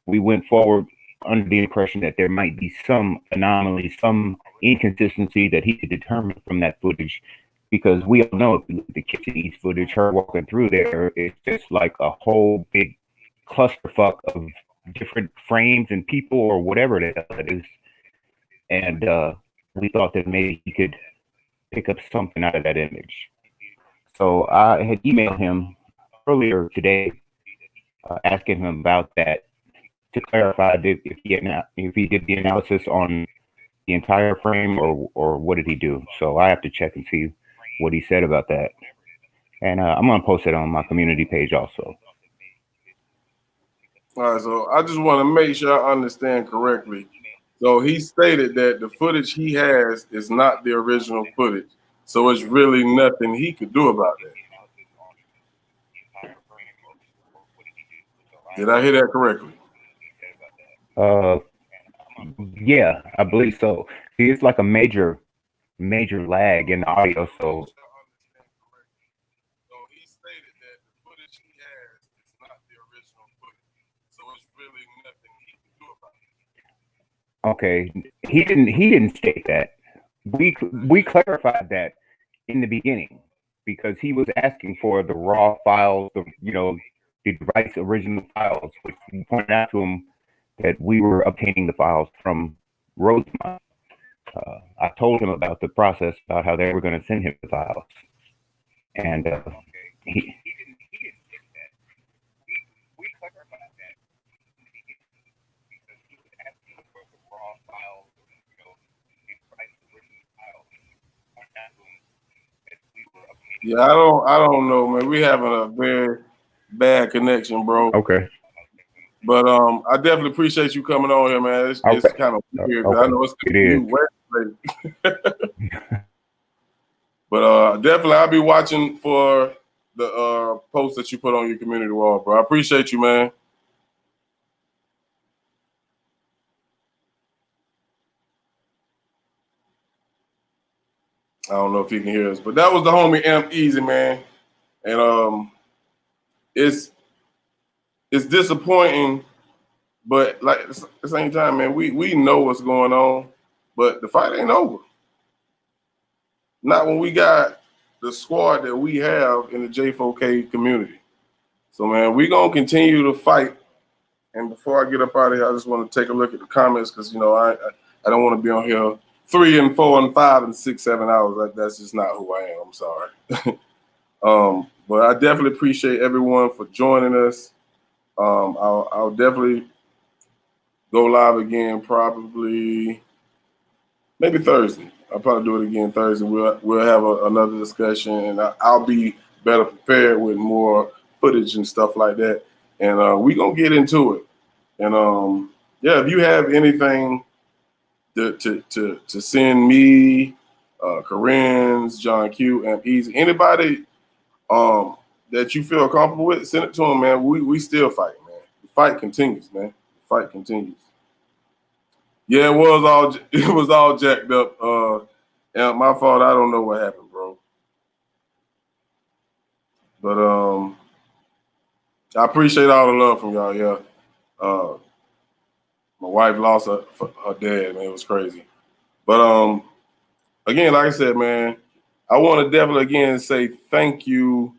we went forward under the impression that there might be some anomaly, some inconsistency that he could determine from that footage, because we all know if you look at the kitchen east footage, her walking through there, it's just like a whole big clusterfuck of different frames and people or whatever the hell it is. And we thought that maybe he could pick up something out of that image. So I had emailed him earlier today, asking him about that, to clarify if he did the analysis on the entire frame, or what did he do. So I have to check and see what he said about that. And I'm going to post it on my community page also. All right, so I just want to make sure I understand correctly. So he stated that the footage he has is not the original footage. So it's really nothing he could do about that. Did I hear that correctly? Yeah, I believe so. See, it's like a major lag in the audio. So he stated that the footage he has is not the original footage. So it's really nothing he can do about it. Okay, he didn't state that. We clarified that in the beginning, because he was asking for the raw files, the device original files, which we pointed out to him that we were obtaining the files from Rosemont. I told him about the process, about how they were going to send him the files, and he Yeah, I don't know, man. We having a very bad connection, bro. Okay. But I definitely appreciate you coming on here, man. It's kind of weird. Okay. I know it's but definitely I'll be watching for the post that you put on your community wall, bro. I appreciate you, man. I don't know if he can hear us, but that was the homie Amp Eazy, man. And it's disappointing, but like at the same time, man, we know what's going on, but the fight ain't over. Not when we got the squad that we have in the J4K community. So, man, we're going to continue to fight. And before I get up out of here, I just want to take a look at the comments, because, I don't want to be on here 3 and 4 and 5 and 6, 7 hours. That's just not who I am. I'm sorry. But I definitely appreciate everyone for joining us. I'll definitely go live again probably maybe Thursday. I'll probably do it again Thursday. We'll have another discussion, and I'll be better prepared with more footage and stuff like that. And we're going to get into it. And yeah, if you have anything to send me, Kerenz, John Q, Amp Eazy, anybody that you feel comfortable with, send it to them, man. We still fight, man. The fight continues, man. The fight continues. Yeah, it was all jacked up. And my fault. I don't know what happened, bro. But I appreciate all the love from y'all. Yeah. My wife lost her dad, man. It was crazy. But again, like I said, man, I want to definitely again say thank you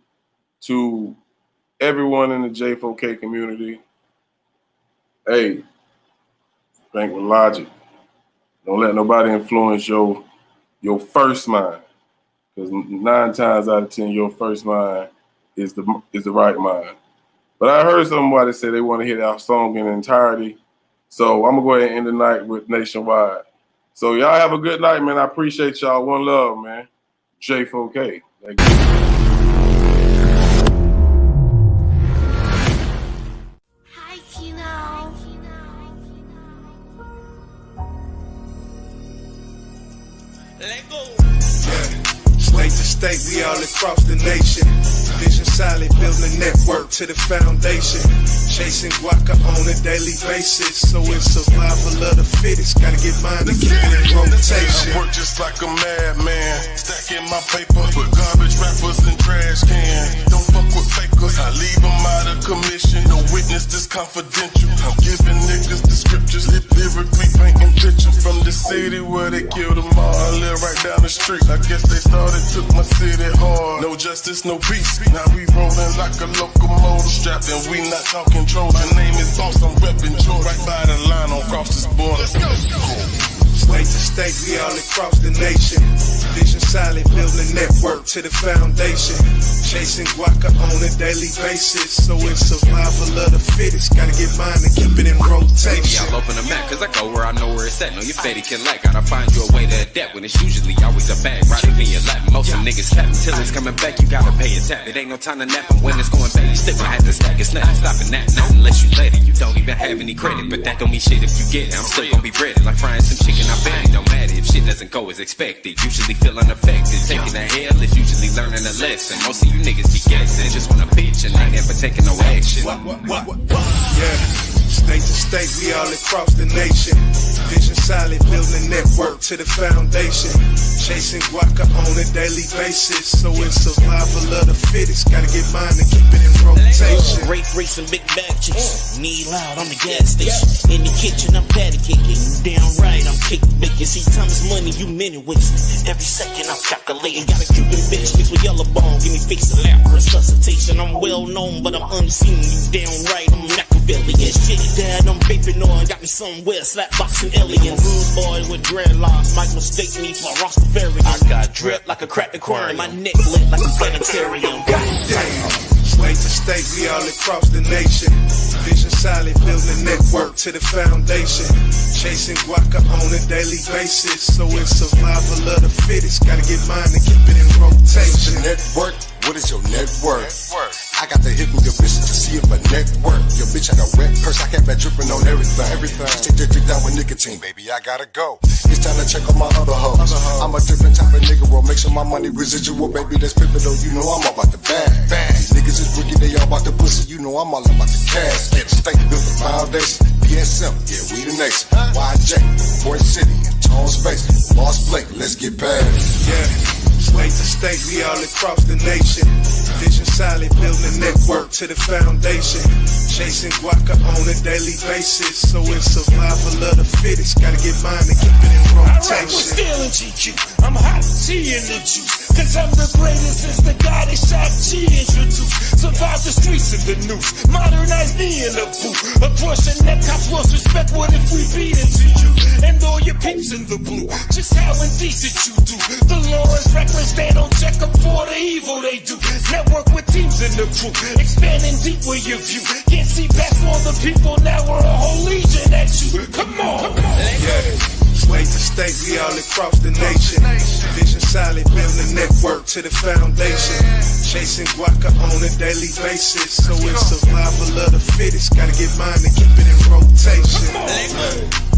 to everyone in the J4K community. Hey, think with logic. Don't let nobody influence your first mind, because 9 times out of 10, your first mind is the right mind. But I heard somebody say they want to hear our song in entirety, so I'm gonna go ahead and end the night with Nationwide. So y'all have a good night, man. I appreciate y'all. One love, man. J4K. Thank you. Hi, Kino. Let go. State to state, we all across the nation. Vision solid, building a network to the foundation. Chasing guaca on a daily basis. So it's survival of the fittest. Gotta get mine to keep it in rotation. I work just like a madman. Stacking my paper, put garbage rappers in trash cans. Don't fuck with fakers, I leave them out of commission. No witness, this confidential. I'm giving niggas the scriptures, lyrically painting pictures. From the city where they killed them all, I live right down the street. I guess they thought it took my city hard. No justice, no peace. Now we rolling like a locomotive strapped, and we not talking trolls. My name is Boss, I'm reppin' George. Right by the line on cross this border. Let's go. State to state, we all across the nation. Vision solid, building a network to the foundation. Chasing guaca on a daily basis. So it's survival of the fittest. Gotta get mine and keep it in rotation. Y'all open the map, cause I go where I know where it's at. No, your fatty can lack. Gotta find you a way to adapt when it's usually always a bag. Right up in your lap. Most of niggas cap until it's coming back. You gotta pay a tap. It ain't no time to nap. And when it's going back, you still gonna have to stack. It's not stopping that. Not unless you let it. You don't even have any credit. But that don't mean shit if you get it. I'm still gonna be breaded like frying some chicken. I bet it don't matter if shit doesn't go as expected. Usually feel unaffected. Taking a hell is usually learning a lesson. Most of you niggas be guessing. Just wanna bitch and ain't never taking no action. Yeah. State to state, we all across the nation. Vision solid, building a network to the foundation. Chasing guaca on a daily basis. So it's survival of the fittest. Gotta get mine and keep it in rotation. Racing big bag chicks. Need loud on the gas station. In the kitchen, I'm patty kicking. Damn right, I'm kick bacon. See, time is money, you minute wasting. Every second I'm calculating. Got a Cuban bitch mixed with yellow bone. Give me face to lap resuscitation. I'm well known, but I'm unseen. You damn right, I'm Machiavellian. Shitty dad, I'm vaping on. Got me somewhere, slap boxing aliens. Rude boy with dreadlocks. Might mistake me for a Rastafarian. I got drip like a cracked aquarium. My neck lit like a planetarium. Goddamn. State to state, we all across the nation. Vision solid, building a network to the foundation. Chasing guaca on a daily basis. So it's survival of the fittest. Gotta get mine and keep it in rotation. Network, what is your net worth? I got to hit with your bitch to see if a network. Your bitch had a wet purse, I kept that dripping on everything. Take that drink down with nicotine, baby, I gotta go. It's time to check on my other hoes. I'm a different type of nigga, well, make sure my money residual, baby, that's pivotal. You know I'm all about the bag. These niggas is rookie, they all about the pussy. You know I'm all about the cash. State built the foundation. PSM, yeah, we the nation. YJ, Port City, Tone Space, Lost Blake, let's get past. Yeah. State to state, we all across the nation. Vision solid, building a network to the foundation. Chasing guaca on a daily basis. So it's survival of the fittest. Gotta get mine and keep it in rotation. We're still in GQ. I'm hot tea in the juice. Cause I'm the greatest since the guy that shot G introduced. Survive the streets in the news. Modernize me in the booth. A portion that cops lost respect. What if we beat into you? And all your peeps in the blue. Just how indecent you do. The law is reckless. They don't check them for the evil they do. Network with teams in the crew. Expanding deep with your view. Can't see past all the people. Now we're a whole legion at you. Come on. Yeah. State to state, we all across the nation. Vision solid, building a network to the foundation. Chasing guaca on a daily basis. So it's survival of the fittest. Gotta get mine and keep it in rotation.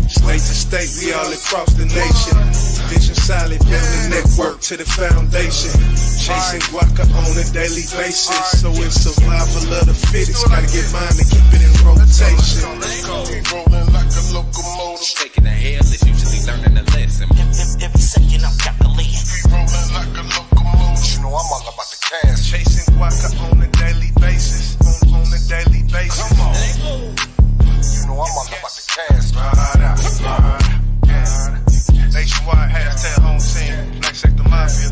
State to state, we all across the nation. Vision solid, building a network to the foundation. Chasing guaca on a daily basis. So it's survival of the fittest. Gotta get mine and keep it in rotation. Rolling like a locomotive. Taking a hell is usually learning a lesson. Every second I'm calculating. We rolling like a locomotive. You know I'm all about the cash. Chasing guaca on a daily basis. On a daily basis. Come on. You know I'm all about the cash. Ride out. Nationwide hashtag home team. Next sector mafia.